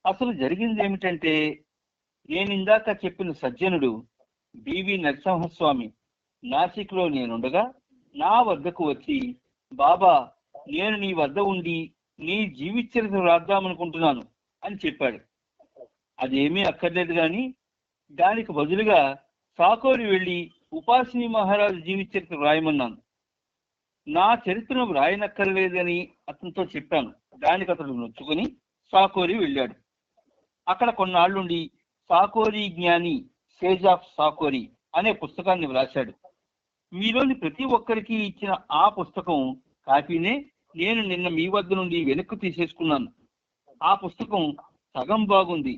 అసలు జరిగింది ఏమిటంటే, నేను ఇందాక చెప్పిన సజ్జనుడు బివి నరసింహస్వామి నాసిక్ లో నేనుండగా నా వద్దకు వచ్చి, బాబా, నేను నీ వద్ద ఉండి నీ జీవిత చరిత్ర రాద్దామనుకుంటున్నాను అని చెప్పాడు. అదేమీ అక్కర్లేదు కానీ దానికి బదులుగా సాకోరి వెళ్ళి ఉపాసిని మహారాజు జీవిత చరిత్ర రాయమన్నాను. నా చరిత్రను రాయనక్కర్లేదని అతనితో చెప్పాను. దానికి అతడు నొచ్చుకుని సాకోరి వెళ్ళాడు. అక్కడ కొన్నాళ్ళుండి సాకోరి జ్ఞాని, సేజ్ ఆఫ్ సాకోరి అనే పుస్తకాన్ని వ్రాశాడు. మీలోని ప్రతి ఒక్కరికి ఇచ్చిన ఆ పుస్తకం కాపీనే నేను నిన్న మీ వద్ద నుండి వెనక్కు తీసేసుకున్నాను. ఆ పుస్తకం సగం బాగుంది,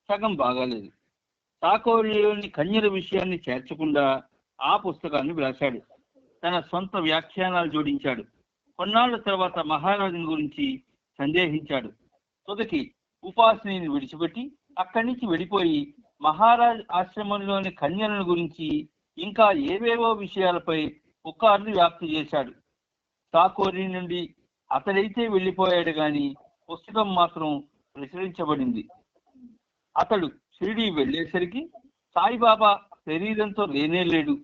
సగం బాగాలేదు. సాకోరిలోని కన్యల విషయాన్ని చేర్చకుండా ఆ పుస్తకాన్ని వ్రాశాడు. తన సొంత వ్యాఖ్యానాలు జోడించాడు. కొన్నాళ్ల తర్వాత మహారాజుని గురించి సందేహించాడు. తొదకి ఉపాసిని విడిచిపెట్టి అక్కడి నుంచి వెళ్ళిపోయి మహారాజ్ ఆశ్రమంలోని కన్యలను గురించి ఇంకా ఏవేవో విషయాలపై పుకార్లు వ్యాప్తి చేశాడు. సాకోరి నుండి అతడైతే వెళ్ళిపోయాడు గాని పుస్తకం మాత్రం ప్రచురించబడింది. అతడు షిరిడి వెళ్ళేసరికి సాయిబాబా శరీరంతో లేనే లేడు.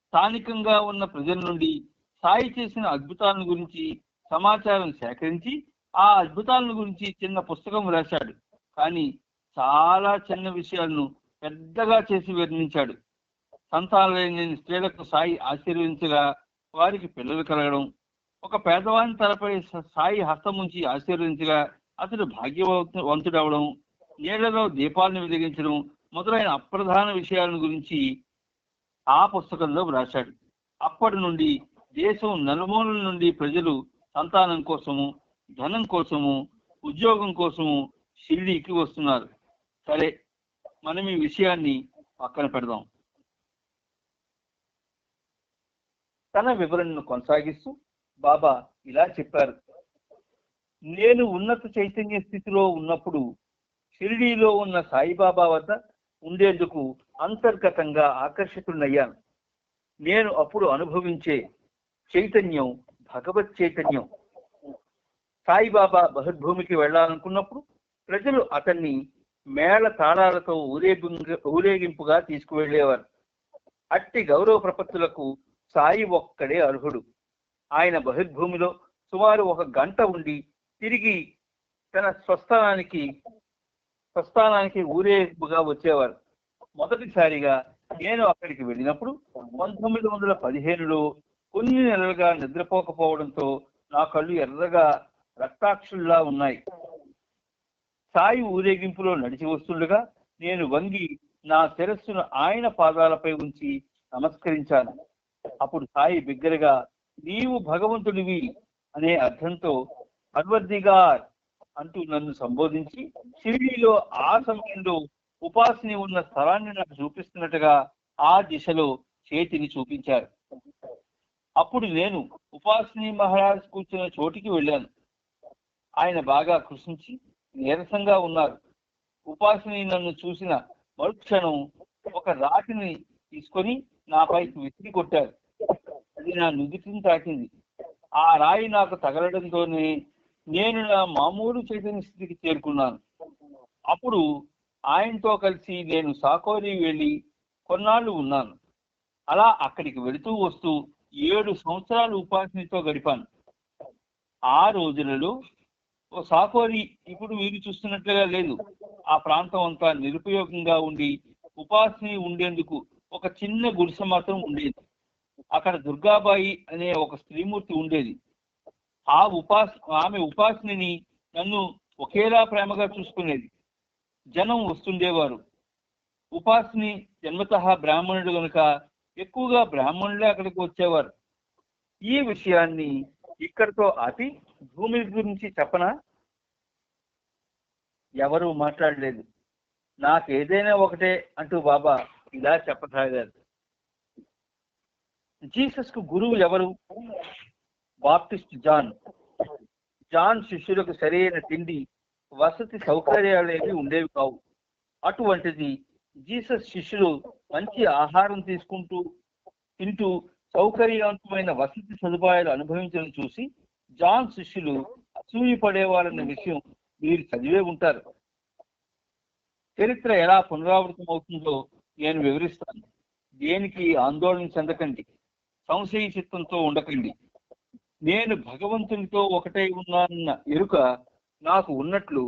స్థానికంగా ఉన్న ప్రజల నుండి సాయి చేసిన అద్భుతాలను గురించి సమాచారం సేకరించి ఆ అద్భుతాలను గురించి చిన్న పుస్తకం రాశాడు. కానీ చాలా చిన్న విషయాలను పెద్దగా చేసి వర్ణించాడు. సంతానం లేని స్త్రీలకు సాయి ఆశీర్వదించగా వారికి పిల్లలు కలగడం, ఒక పేదవాని తలపై సాయి హస్తం ఉంచి ఆశీర్వదించగా అతడు భాగ్యవంతుడవడం, నీళ్లలో దీపాలను వెలిగించడం మొదలైన అప్రధాన విషయాలను గురించి ఆ పుస్తకంలో వ్రాశాడు. అప్పటి నుండి దేశం నలుమూలల నుండి ప్రజలు సంతానం కోసము, ధనం కోసము, ఉద్యోగం కోసము షిరిడీకి వస్తున్నారు. సరే, మనం ఈ విషయాన్ని పక్కన పెడదాం. తన వివరణను కొనసాగిస్తూ బాబా ఇలా చెప్పారు. నేను ఉన్నత చైతన్య స్థితిలో ఉన్నప్పుడు షిరిడీలో ఉన్న సాయిబాబా వద్ద ఉండేందుకు అంతర్గతంగా ఆకర్షితున్నయ్యాను. నేను అప్పుడు అనుభవించే చైతన్యం భగవత్ చైతన్యం. సాయిబాబా బహిర్భూమికి వెళ్ళాలనుకున్నప్పుడు ప్రజలు అతన్ని మేళ తాళాలతో ఊరేగింపుగా తీసుకువెళ్లేవారు. అట్టి గౌరవ ప్రపత్తులకు సాయి ఒక్కడే అర్హుడు. ఆయన బహిర్భూమిలో సుమారు 1 గంట ఉండి తిరిగి తన స్వస్థానానికి ఊరేగింపుగా వచ్చేవారు. మొదటిసారిగా నేను అక్కడికి వెళ్ళినప్పుడు 1915లో కొన్ని నెలలుగా నిద్రపోకపోవడంతో నా కళ్ళు ఎర్రగా రక్తాక్షుల్లా ఉన్నాయి. సాయి ఊరేగింపులో నడిచి వస్తుండగా నేను వంగి నా శిరస్సును ఆయన పాదాలపై ఉంచి నమస్కరించాను. అప్పుడు సాయి బిగ్గరగా, నీవు భగవంతుడివి అనే అర్థంతో పర్వర్దిగార్ అంటూ నన్ను సంబోధించి షిరిడీలో ఆ సమయంలో ఉపాసిని ఉన్న స్థలాన్ని నాకు చూపిస్తున్నట్టుగా ఆ దిశలో చేతిని చూపించారు. అప్పుడు నేను ఉపాసిని మహారాజ్ కూర్చున్న చోటికి వెళ్ళాను. ఆయన బాగా కృషించి నీరసంగా ఉన్నారు. ఉపాసిని నన్ను చూసిన మరుక్షణం ఒక రాతిని తీసుకొని నాపైకి విసిరి కొట్టారు. అది నా నుదిటిని తాకింది. ఆ రాయి నాకు తగలడంతోనే నేను నా మామూలు చైతన్య స్థితికి చేరుకున్నాను. అప్పుడు ఆయనతో కలిసి నేను సాకోరి వెళ్ళి కొన్నాళ్ళు ఉన్నాను. అలా అక్కడికి వెళుతూ వస్తూ 7 సంవత్సరాలు ఉపాసినితో గడిపాను. ఆ రోజులలో సాకోరి ఇప్పుడు మీరు చూస్తున్నట్లుగా లేదు. ఆ ప్రాంతం అంతా నిరుపయోగంగా ఉండి ఉపాసిని ఉండేందుకు ఒక చిన్న గుడిసె మాత్రం ఉండేది. అక్కడ దుర్గాబాయి అనే ఒక స్త్రీమూర్తి ఉండేది. ఆమె ఉపాసిని నన్ను ఒకేలా ప్రేమగా చూసుకునేది. జనం వస్తుండేవారు. ఉపాసిని జన్మతః బ్రాహ్మణుడు కనుక ఎక్కువగా బ్రాహ్మణులే అక్కడికి వచ్చేవారు. ఈ విషయాన్ని ఇక్కడితో ఆపి భూమి గురించి చెప్పనా? ఎవరు మాట్లాడలేదు. నాకేదైనా ఒకటే అంటూ బాబా ఇలా చెప్పసాగారు. జీసస్ కు గురువు ఎవరు? Baptist John. జాన్ శిష్యులకు సరైన తిండి, వసతి సౌకర్యాలేవి ఉండేవి కావు. అటువంటిది జీసస్ శిష్యులు మంచి ఆహారం తింటూ సౌకర్యవంతమైన వసతి సదుపాయాలు అనుభవించడం చూసి జాన్ శిష్యులు అసూయపడేవారన్న విషయం మీరు చదివే ఉంటారు. చరిత్ర ఎలా పునరావృతం అవుతుందో నేను వివరిస్తాను. దేనికి ఆందోళన చెందకండి, సంశయ చిత్తంతో ఉండకండి. నేను భగవంతునితో ఒకటై ఉన్నానన్న ఎరుక నాకు ఉన్నట్లు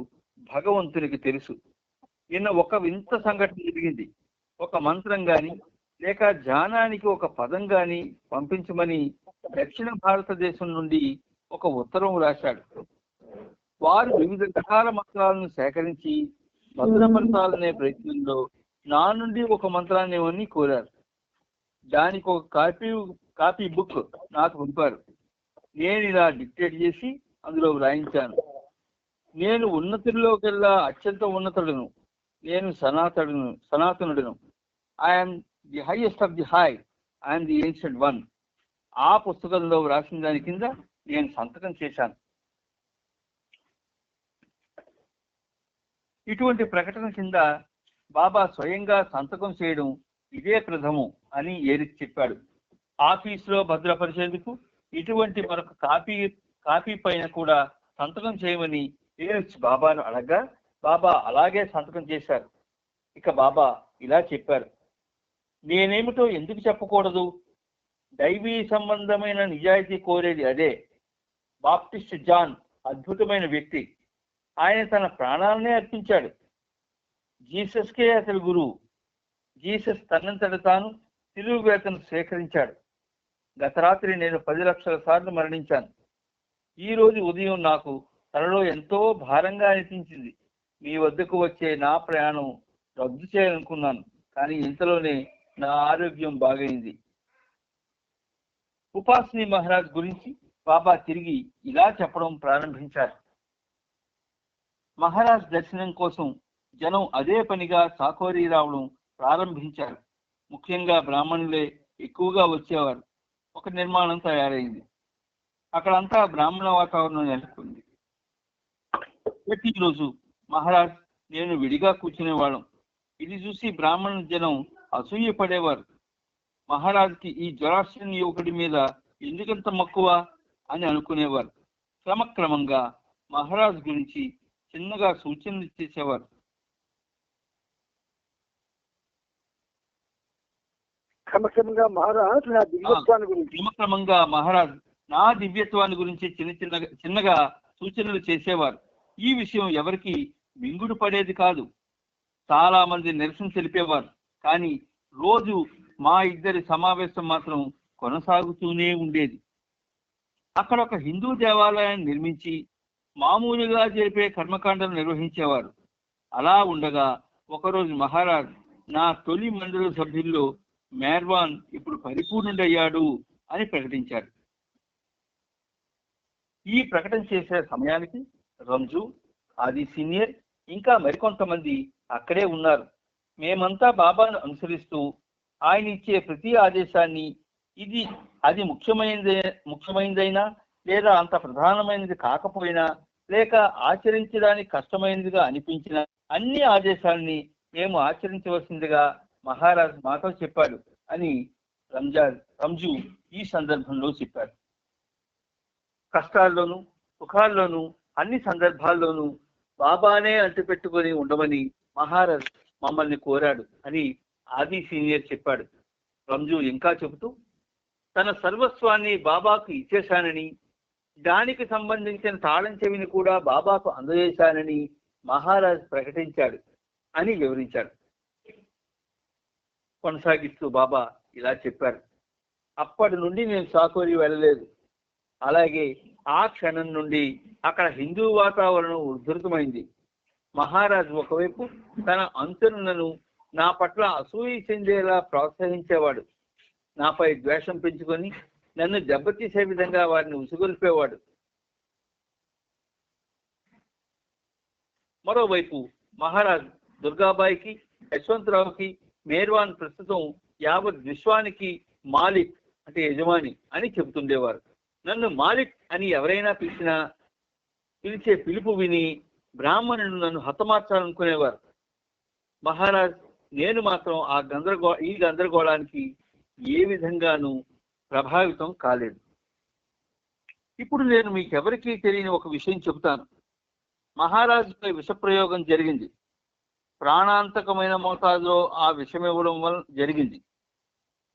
భగవంతునికి తెలుసు. నిన్న ఒక వింత సంఘటన జరిగింది. ఒక మంత్రం గాని లేక ధ్యానానికి ఒక పదం గాని పంపించమని దక్షిణ భారతదేశం నుండి ఒక ఉత్తరం రాశాడు. వారు వివిధ రకాల మంత్రాలను సేకరించి భద్రపరచాలనే ప్రయత్నంలో నా నుండి ఒక మంత్రాన్ని ఇవ్వని కోరారు. దానికి ఒక కాపీ బుక్ నాకు పంపారు. నేను ఇలా డిక్టేట్ చేసి అందులో వ్రాయించాను. నేను ఉన్నతుల్లోకెల్లా అత్యంత ఉన్నతుడును. నేను సనాతనుడును. I'm the highest of the high. I'm the ancient one. ఆ పుస్తకంలో వ్రాసిన దాని కింద నేను సంతకం చేశాను. ఇటువంటి ప్రకటన కింద బాబా స్వయంగా సంతకం చేయడం ఇదే ప్రథమం అని ఏరికి చెప్పాడు. ఆఫీసులో భద్రపరిచేందుకు ఇటువంటి మరొక కాపీ పైన కూడా సంతకం చేయమని ఏరిచ్ బాబాను అడగగా బాబా అలాగే సంతకం చేశారు. ఇక బాబా ఇలా చెప్పారు, నేనేమిటో ఎందుకు చెప్పకూడదు? దైవీ సంబంధమైన నిజాయితీ కోరేది అదే. బాప్టిస్ట్ జాన్ అద్భుతమైన వ్యక్తి. ఆయన తన ప్రాణాలనే అర్పించాడు. జీసస్కే అతని గురువు. జీసస్ తనంతట తాను సిలువ వేతను స్వీకరించాడు. గత రాత్రి నేను 10 లక్షల సార్లు మరణించాను. ఈ రోజు ఉదయం నాకు తనలో ఎంతో భారంగా అనిపించింది. మీ వద్దకు వచ్చే నా ప్రయాణం రద్దు చేయాలనుకున్నాను, కానీ ఇంతలోనే నా ఆరోగ్యం బాగైంది. ఉపాసని మహారాజ్ గురించి బాబా తిరిగి ఇలా చెప్పడం ప్రారంభించారు. మహారాజ్ దర్శనం కోసం జనం అదే పనిగా సాకోరి రావడం ప్రారంభించారు. ముఖ్యంగా బ్రాహ్మణులే ఎక్కువగా వచ్చేవారు. ఒక నిర్మాణం తయారైంది. అక్కడంతా బ్రాహ్మణ వాతావరణం నెలకొంది. ప్రతిరోజు మహారాజ్ నేను విడిగా కూర్చునేవాళ్ళం. ఇది చూసి బ్రాహ్మణ జనం అసూయ పడేవారు. మహారాజ్కి ఈ జొరాస్ట్రియన్ యువకుడి మీద ఎందుకంత మక్కువ అని అనుకునేవారు. క్రమక్రమంగా మహారాజ్ గురించి చిన్నగా సూచనలు చేసేవారు. క్రమక్రమంగా మహారాజ్ నా దివ్యత్వాన్ని గురించి చిన్నగా సూచనలు చేసేవారు. ఈ విషయం ఎవరికి మింగుడు పడేది కాదు. చాలా మంది నిరసన తెలిపేవారు. కానీ రోజు మా ఇద్దరి సమావేశం మాత్రం కొనసాగుతూనే ఉండేది. అక్కడ ఒక హిందూ దేవాలయాన్ని నిర్మించి మామూలుగా జరిపే కర్మకాండలు నిర్వహించేవారు. అలా ఉండగా ఒకరోజు మహారాజ్ నా తొలి మండలి సభ్యుల్లో మేర్వాన్ ఇప్పుడు పరిపూర్ణుడయ్యాడు అని ప్రకటించారు. ఈ ప్రకటన చేసే సమయానికి రంజు, ఆది సీనియర్ ఇంకా మరికొంతమంది అక్కడే ఉన్నారు. మేమంతా బాబాను అనుసరిస్తూ ఆయన ఇచ్చే ప్రతి ఆదేశాన్ని అది ముఖ్యమైనదైనా లేదా అంత ప్రధానమైనది కాకపోయినా లేక ఆచరించడానికి కష్టమైనదిగా అనిపించిన అన్ని ఆదేశాలని మేము ఆచరించవలసిందిగా మహారాజ్ మాతో చెప్పాడు అని రంజు ఈ సందర్భంలో చెప్పారు. కష్టాల్లోనూ సుఖాల్లోనూ అన్ని సందర్భాల్లోనూ బాబానే అంటిపెట్టుకొని ఉండమని మహారాజ్ మమ్మల్ని కోరాడు అని ఆది సీనియర్ చెప్పాడు. రంజు ఇంకా చెబుతూ తన సర్వస్వాన్ని బాబాకు ఇచ్చేశానని, దానికి సంబంధించిన తాళం చెవిని కూడా బాబాకు అందజేశానని మహారాజ్ ప్రకటించాడు అని వివరించాడు. కొనసాగిస్తూ బాబా ఇలా చెప్పారు, అప్పటి నుండి నేను సాకోరి వెళ్ళలేదు. అలాగే ఆ క్షణం నుండి అక్కడ హిందూ వాతావరణం ఉధృతమైంది. మహారాజ్ ఒకవైపు తన అంతరులను నా పట్ల అసూయ చెందేలా ప్రోత్సహించేవాడు. నాపై ద్వేషం పెంచుకొని నన్ను దెబ్బతీసే విధంగా వారిని ఉసుగొల్పేవాడు. మరోవైపు మహారాజ్ దుర్గాబాయికి, యశ్వంతరావుకి మేర్వాన్ ప్రస్తుతం యావత్ విశ్వానికి మాలిక్ అంటే యజమాని అని చెబుతుండేవారు. నన్ను మాలిక్ అని ఎవరైనా పిలిచే పిలుపు విని బ్రాహ్మణులు నన్ను హతమార్చాలనుకునేవారు. మహారాజ్ నేను మాత్రం ఈ గందరగోళానికి ఏ విధంగానూ ప్రభావితం కాలేదు. ఇప్పుడు నేను మీకెవరికీ తెలియని ఒక విషయం చెబుతాను. మహారాజుపై విషప్రయోగం జరిగింది. ప్రాణాంతకమైన మోతాదులో ఆ విషం ఇవ్వడం వల్ల జరిగింది.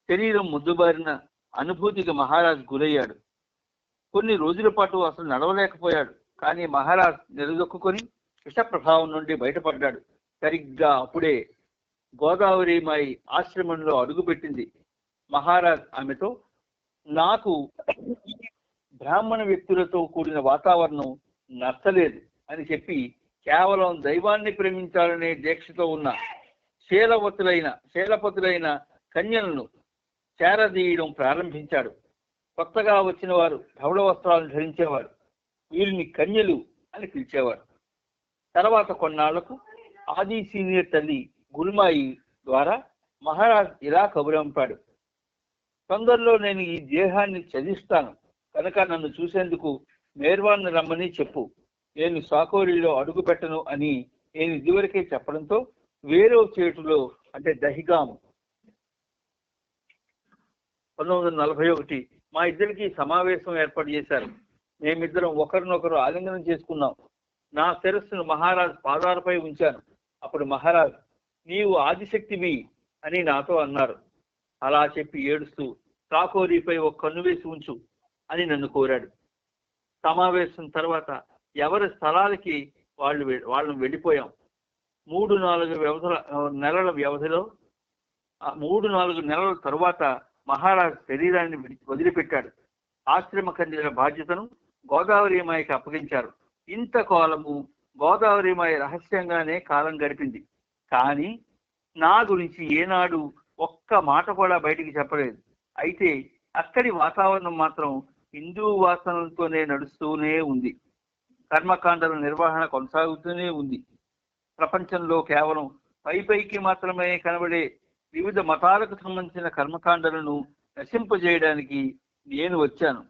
శరీరం ముద్దుబారిన అనుభూతికి మహారాజ్ గురయ్యాడు. కొన్ని రోజుల పాటు అసలు నడవలేకపోయాడు. కానీ మహారాజ్ నిలదొక్కుని విష ప్రభావం నుండి బయటపడ్డాడు. సరిగ్గా అప్పుడే గోదావరి మాయి ఆశ్రమంలో అడుగుపెట్టింది. మహారాజ్ ఆమెతో, నాకు బ్రాహ్మణ వ్యక్తులతో కూడిన వాతావరణం నచ్చలేదు అని చెప్పి కేవలం దైవాన్ని ప్రేమించాలనే దీక్షతో ఉన్న శీలపతులైన కన్యలను చేరదీయడం ప్రారంభించాడు. కొత్తగా వచ్చిన వారు ధవళ వస్త్రాలను ధరించేవారు. వీరిని కన్యలు అని పిలిచేవారు. తర్వాత కొన్నాళ్లకు ఆది సీనియర్ తల్లి గుల్మాయి ద్వారా మహారాజ్ ఇలా కబురంపాడు, తొందరలో నేను ఈ దేహాన్ని త్యజిస్తాను కనుక నన్ను చూసేందుకు మేర్వాన్ని రమ్మని చెప్పు. నేను సాకోరిలో అడుగు పెట్టను అని నేను ఇదివరకే చెప్పడంతో వేరే చేటులో అంటే దహిగాం 1941 మా ఇద్దరికి సమావేశం ఏర్పాటు చేశారు. మేమిద్దరం ఒకరినొకరు ఆలింగనం చేసుకున్నాం. నా శిరస్సును మహారాజ్ పాదాలపై ఉంచాను. అప్పుడు మహారాజ్ నీవు ఆదిశక్తివి అని నాతో అన్నారు. అలా చెప్పి ఏడుస్తూ ఠాకూరీపై ఒక కన్ను వేసి ఉంచు అని నన్ను కోరాడు. సమావేశం తర్వాత ఎవరి స్థలాలకి వాళ్ళని వెళ్ళిపోయాం. 3-4 నెలల వ్యవధిలో 3-4 నెలల తరువాత మహారాజ్ శరీరాన్ని వదిలిపెట్టాడు. ఆశ్రమ కన్యల బాధ్యతను గోదావరిమాయికి అప్పగించారు. ఇంతకాలము గోదావరిమాయి రహస్యంగానే కాలం గడిపింది. కానీ నా గురించి ఏనాడు ఒక్క మాట కూడా బయటికి చెప్పలేదు. అయితే అక్కడి వాతావరణం మాత్రం హిందూ వాసనలతోనే నడుస్తూనే ఉంది. కర్మకాండల నిర్వహణ కొనసాగుతూనే ఉంది. ప్రపంచంలో కేవలం పైకి మాత్రమే కనబడే వివిధ మతాలకు సంబంధించిన కర్మకాండలను నశింపజేయడానికి నేను వచ్చాను.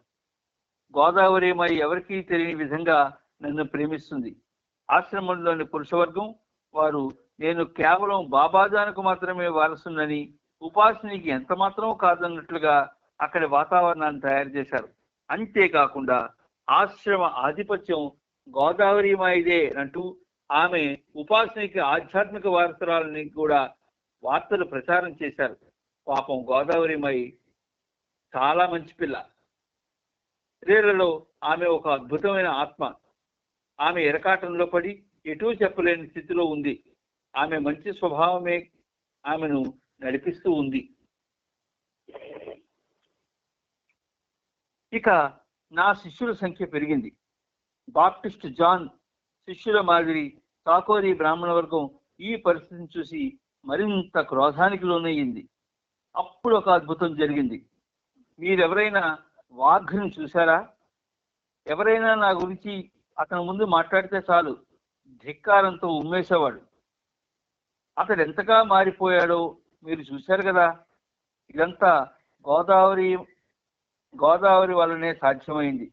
గోదావరిమాయి ఎవరికీ తెలియని విధంగా నన్ను ప్రేమిస్తుంది. ఆశ్రమంలోని పురుషవర్గం వారు నేను కేవలం బాబాజానికి మాత్రమే వారసునని, ఉపాసనకి ఎంత మాత్రం కాదన్నట్లుగా అక్కడి వాతావరణాన్ని తయారు చేశారు. అంతేకాకుండా ఆశ్రమ ఆధిపత్యం గోదావరిమాయిదే అంటూ ఆమె ఉపాసనకి ఆధ్యాత్మిక వారసురాలని కూడా వార్తలు ప్రచారం చేశారు. పాపం గోదావరిమాయి చాలా మంచి పిల్ల. స్త్రీలలో ఆమె ఒక అద్భుతమైన ఆత్మ. ఆమె ఎరకాటంలో పడి ఎటూ చెప్పలేని స్థితిలో ఉంది. ఆమె మంచి స్వభావమే ఆమెను నడిపిస్తూ ఉంది. ఇక నా శిష్యుల సంఖ్య పెరిగింది. బాప్టిస్ట్ జాన్ శిష్యుల మాదిరి ఠాకూరీ బ్రాహ్మణ వర్గం ఈ పరిస్థితిని చూసి మరింత క్రోధానికి లోనయ్యింది. అప్పుడు ఒక అద్భుతం జరిగింది. మీరెవరైనా వాఘ్ని చూశారా? ఎవరైనా నా గురించి అతని ముందు మాట్లాడితే చాలు ధిక్కారంతో ఉమ్మేసేవాడు. అతడు ఎంతగా మారిపోయాడో మీరు చూశారు కదా. ఇదంతా గోదావరి వల్లనే సాధ్యమైంది.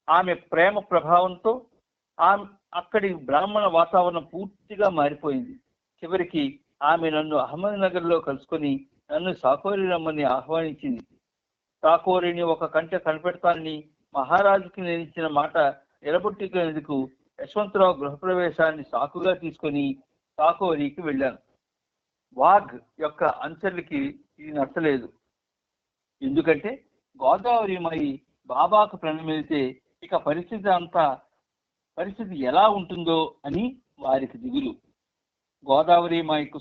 ఆమె ప్రేమ ప్రభావంతో అక్కడి బ్రాహ్మణ వాతావరణం పూర్తిగా మారిపోయింది. చివరికి ఆమె నన్ను అహ్మద్నగర్లో కలుసుకొని నన్ను ఠాకూరీ రమ్మని ఆహ్వానించింది. ఠాకూరీని ఒక కంట కనిపెడతానని మహారాజుకి నేను ఇచ్చిన మాట నిలబొట్టుకునేందుకు యశ్వంతరావు గృహప్రవేశాన్ని సాకుగా తీసుకొని ఠాకూరీకి వెళ్ళాను. వాఘ్ యొక్క అంచెలకి ఇది నచ్చలేదు. ఎందుకంటే గోదావరిమాయి బాబాకు ప్రణమిలితే ఇక పరిస్థితి ఎలా ఉంటుందో అని వారికి దిగులు. గోదావరిమాయికు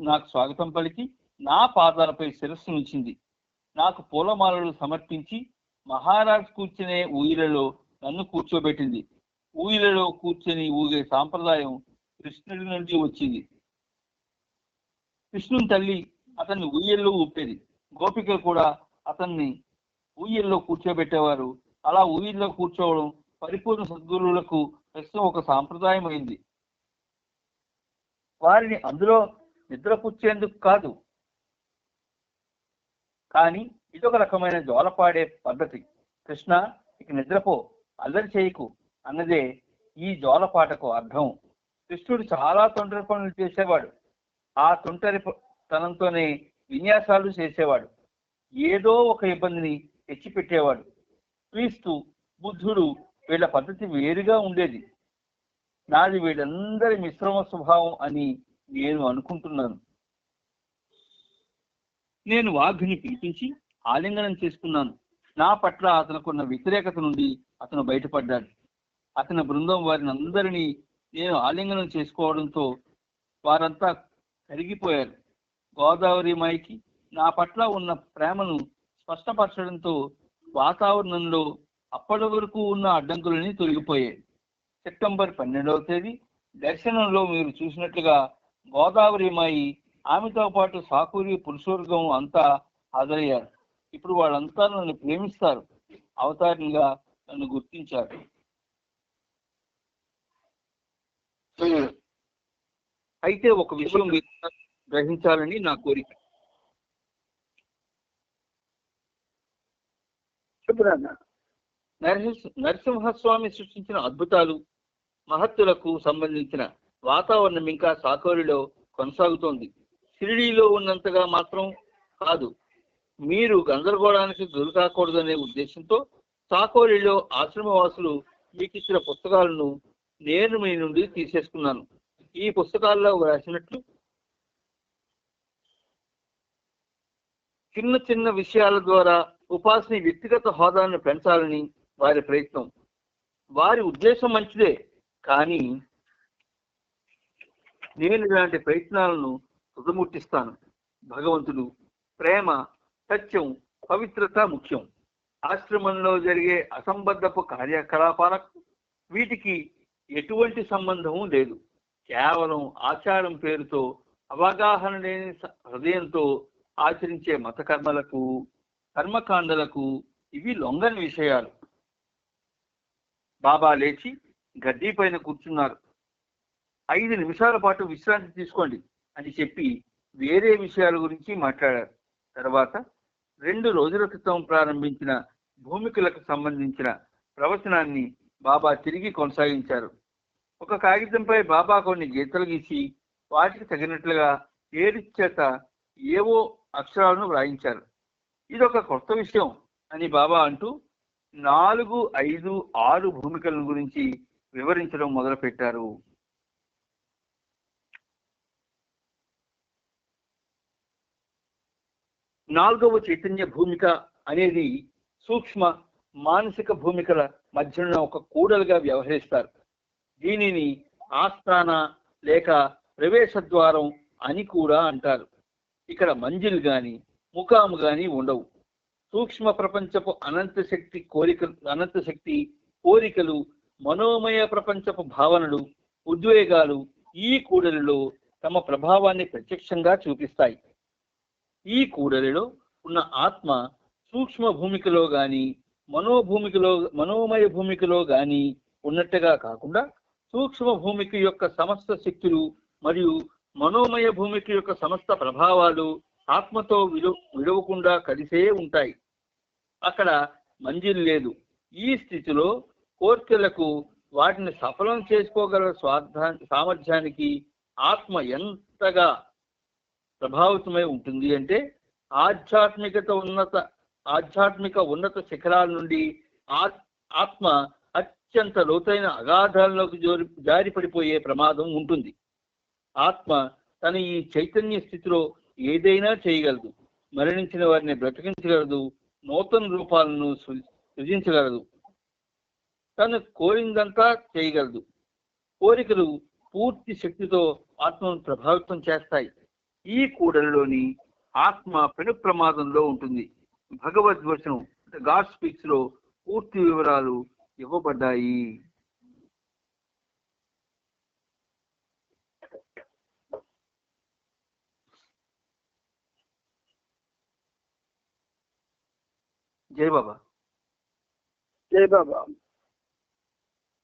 నాకు స్వాగతం పలికి నా పాదాలపై శిరస్సు ఉంచింది. నాకు పూలమాలలు సమర్పించి మహారాజ్ కూర్చునే ఊయలలో నన్ను కూర్చోబెట్టింది. ఊయలలో కూర్చొని ఊగే సాంప్రదాయం కృష్ణుడి నుండి వచ్చింది. కృష్ణుని తల్లి అతన్ని ఊయల్లో ఊపేది. గోపికలు కూడా అతన్ని ఊయల్లో కూర్చోబెట్టేవారు. అలా ఊయల్లో కూర్చోవడం పరిపూర్ణ సద్గురువులకు ప్రస్తుతం ఒక సాంప్రదాయం అయింది. వారిని అందులో నిద్రపుచ్చేందుకు కాదు, కానీ ఇదొక రకమైన జోలపాడే పద్ధతి. కృష్ణ, ఇక నిద్రపో, అల్లరి చేయకు అన్నదే ఈ జోలపాటకు అర్థం. కృష్ణుడు చాలా తొంటరి పనులు చేసేవాడు. ఆ తొంటరి తనంతోనే విన్యాసాలు చేసేవాడు. ఏదో ఒక ఇబ్బందిని తెచ్చిపెట్టేవాడు. క్రీస్తు, బుద్ధుడు వీళ్ళ పద్ధతి వేరుగా ఉండేది. నాది వీళ్ళందరి మిశ్రమ స్వభావం అని నేను అనుకుంటున్నాను. నేను వాఘ్ని పిలిపించి ఆలింగనం చేసుకున్నాను. నా పట్ల అతనుకున్న వ్యతిరేకత నుండి అతను బయటపడ్డాడు. అతని బృందం వారిని అందరినీ నేను ఆలింగనం చేసుకోవడంతో వారంతా కరిగిపోయారు. గోదావరిమాయికి నా పట్ల ఉన్న ప్రేమను స్పష్టపరచడంతో వాతావరణంలో అప్పటి వరకు ఉన్న అడ్డంకులని తొలగిపోయాయి. సెప్టెంబర్ 12వ తేదీ దర్శనంలో మీరు చూసినట్లుగా గోదావరిమాయి, ఆమెతో పాటు ఠాకూరీ పురుషవర్గం అంతా హాజరయ్యారు. ఇప్పుడు వాళ్ళంతా నన్ను ప్రేమిస్తారు. అవతారంగా నన్ను గుర్తించారు. అయితే ఒక విషయం గ్రహించాలని నా కోరిక. నరసింహస్వామి సృష్టించిన అద్భుతాలు, మహత్తులకు సంబంధించిన వాతావరణం ఇంకా ఠాకూరీలో కొనసాగుతోంది. షిరిడీలో ఉన్నంతగా మాత్రం కాదు. మీరు గందరగోళానికి గురి కాకూడదనే ఉద్దేశంతో ఠాకూరీలో ఆశ్రమవాసులు మీకు ఇచ్చిన పుస్తకాలను నేను మీ నుండి తీసేసుకున్నాను. ఈ పుస్తకాల్లో వ్రాసినట్లు చిన్న చిన్న విషయాల ద్వారా ఉపాసిని వ్యక్తిగత హోదాను పెంచాలని వారి ప్రయత్నం. వారి ఉద్దేశం మంచిదే, కానీ నేను ఇలాంటి ప్రయత్నాలను తుదముట్టిస్తాను. భగవంతుడు, ప్రేమ, సత్యం, పవిత్రత ముఖ్యం. ఆశ్రమంలో జరిగే అసంబద్ధపు కార్యకలాపాలకు వీటికి ఎటువంటి సంబంధము లేదు. కేవలం ఆచారం పేరుతో అవగాహన లేని హృదయంతో ఆచరించే మత కర్మలకు, కర్మకాండలకు ఇవి లొంగని విషయాలు. బాబా లేచి గద్దీ పైన కూర్చున్నారు. 5 నిమిషాల పాటు విశ్రాంతి తీసుకోండి అని చెప్పి వేరే విషయాల గురించి మాట్లాడారు. తర్వాత 2 రోజుల క్రితం ప్రారంభించిన భూమికలకు సంబంధించిన ప్రవచనాన్ని బాబా తిరిగి కొనసాగించారు. ఒక కాగితంపై బాబా కొన్ని గీతలు గీసి వాటికి తగినట్లుగా ఏరిచ్ చేత ఏవో అక్షరాలను వ్రాయించారు. ఇదొక కొత్త విషయం అని బాబా అంటూ 4, 5, 6 భూమికల గురించి వివరించడం మొదలుపెట్టారు. నాలుగవ చైతన్య భూమిక అనేది సూక్ష్మ మానసిక భూమికల మధ్యన ఒక కూడలుగా వ్యవహరిస్తారు. దీనిని ఆస్థాన లేక ప్రవేశ ద్వారం అని కూడా అంటారు. ఇక్కడ మంజిల్ గాని ముఖాము గాని ఉండవు. సూక్ష్మ ప్రపంచపు అనంత శక్తి కోరికలు, మనోమయ ప్రపంచపు భావనలు, ఉద్వేగాలు ఈ కూడలిలో తమ ప్రభావాన్ని ప్రత్యక్షంగా చూపిస్తాయి. ఈ కూడలిలో ఉన్న ఆత్మ సూక్ష్మ భూమికలో గాని మనోమయ భూమికలో గాని ఉన్నట్టుగా కాకుండా సూక్ష్మ భూమిక యొక్క సమస్త శక్తులు మరియు మనోమయ భూమిక యొక్క సమస్త ప్రభావాలు ఆత్మతో విడవకుండా కలిసే ఉంటాయి. అక్కడ మంజిల్ లేదు. ఈ స్థితిలో కోర్కెలకు వాటిని సఫలం చేసుకోగల సామర్థ్యానికి ఆత్మ ఎంతగా ప్రభావితమై ఉంటుంది అంటే ఆధ్యాత్మిక ఉన్నత శిఖరాల నుండి ఆత్మ అత్యంత లోతైన అగాధాల్లోకి జారిపడిపోయే ప్రమాదం ఉంటుంది. ఆత్మ తన ఈ చైతన్య స్థితిలో ఏదైనా చేయగలదు. మరణించిన వారిని బ్రతికించగలదు. నూతన రూపాలను సృజించగలదు. తను కోరిందంతా చేయగలదు. కోరికలు పూర్తి శక్తితో ఆత్మను ప్రభావితం చేస్తాయి. ఈ కూడలిలోని ఆత్మ పెను ప్రమాదంలో ఉంటుంది. భగవద్వచనం గాడ్ స్పీక్స్ లో పూర్తి వివరాలు ఇవ్వబడ్డాయి. జై బాబా. జై బాబా.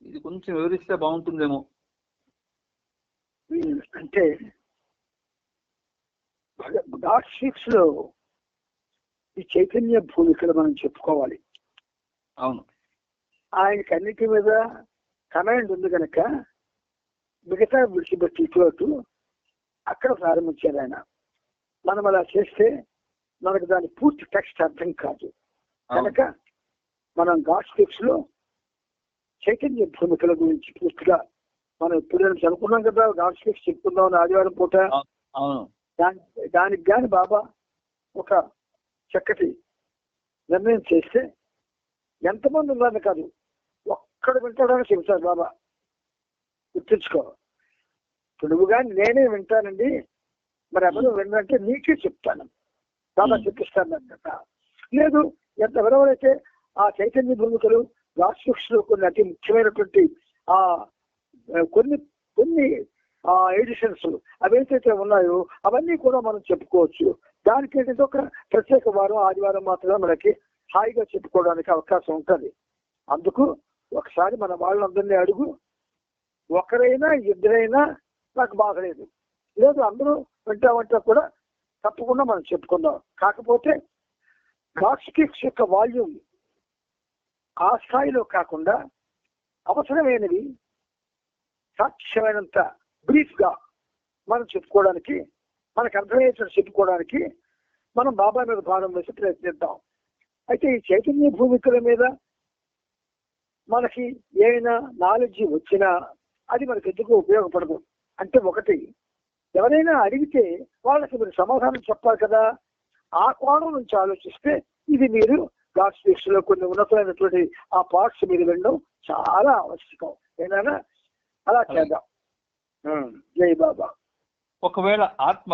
ఇది కొంచెం వివరిస్తే బాగుంటుందేమో. అంటే గాడ్ స్పీక్స్ లో ఈ చైతన్య భూమికలు మనం చెప్పుకోవాలి. అవును, ఆయనకి అన్నిటి మీద కమాండ్ ఉంది కనుక మిగతా విడిచిపెట్టి ఇటు అక్కడ ప్రారంభించారు ఆయన. మనం అలా చేస్తే మనకు దాని పూర్తి టెక్స్ట్ అర్థం కాదు కనుక మనం గాడ్ స్పీక్స్ లో చైతన్య భూమికల గురించి పూర్తిగా మనం ఇప్పుడు చదువుకున్నాం కదా. గాడ్ స్పీక్స్ చెప్పుకుందాం ఆదివారం పూట. దానికి కానీ బాబా ఒక చక్కటి నిర్ణయం చేస్తే ఎంతమంది ఉన్నారని కాదు, ఒక్కడు వింటాడని చెబుతారు బాబా. గుర్తుంచుకో, నువ్వు కానీ నేనే వింటానండి, మరి ఎవరు వినంటే నీకే చెప్తాను, బాబా చెప్పిస్తాను కదా. లేదు, ఎంత వినవలైతే ఆ చైతన్య భూమికలు రాష్ట్ర కొన్ని అతి ముఖ్యమైనటువంటి ఆ కొన్ని ఎడిషన్స్ అవేంటైతే ఉన్నాయో అవన్నీ కూడా మనం చెప్పుకోవచ్చు. దానికి ఏంటంటే ఒక ప్రత్యేక వారం ఆదివారం మాత్రమే మనకి హాయిగా చెప్పుకోవడానికి అవకాశం ఉంటుంది. అందుకు ఒకసారి మన వాళ్ళందరినీ అడుగు, ఒకరైనా ఇద్దరైనా నాకు బాగలేదు, లేదు అందరూ వింటామంటే కూడా తప్పకుండా మనం చెప్పుకుందాం. కాకపోతే గాడ్ స్పీక్స్ యొక్క వాల్యూమ్ ఆ స్థాయిలో కాకుండా అవసరమైనవి సాక్ష్యమైనంత బ్రీఫ్ గా మనం చెప్పుకోవడానికి, మనకు అర్థమయ్యేటట్టు చెప్పుకోవడానికి మనం బాబా మీద భారం వేసి ప్రయత్నిద్దాం. అయితే ఈ చైతన్య భూమికల మీద మనకి ఏమైనా నాలెడ్జ్ వచ్చినా అది మనకు ఎందుకు ఉపయోగపడదు అంటే, ఒకటి ఎవరైనా అడిగితే వాళ్ళకి మీరు సమాధానం చెప్పాలి కదా. ఆ కోణం నుంచి ఆలోచిస్తే ఇది మీరు గాడ్ స్పీక్స్ లో కొన్ని ఉన్నతమైనటువంటి ఆ పార్ట్స్ మీరు వినడం చాలా ఆవశ్యకం. ఏదైనా అలా చేద్దాం. జై బాబా. ఒకవేళ ఆత్మ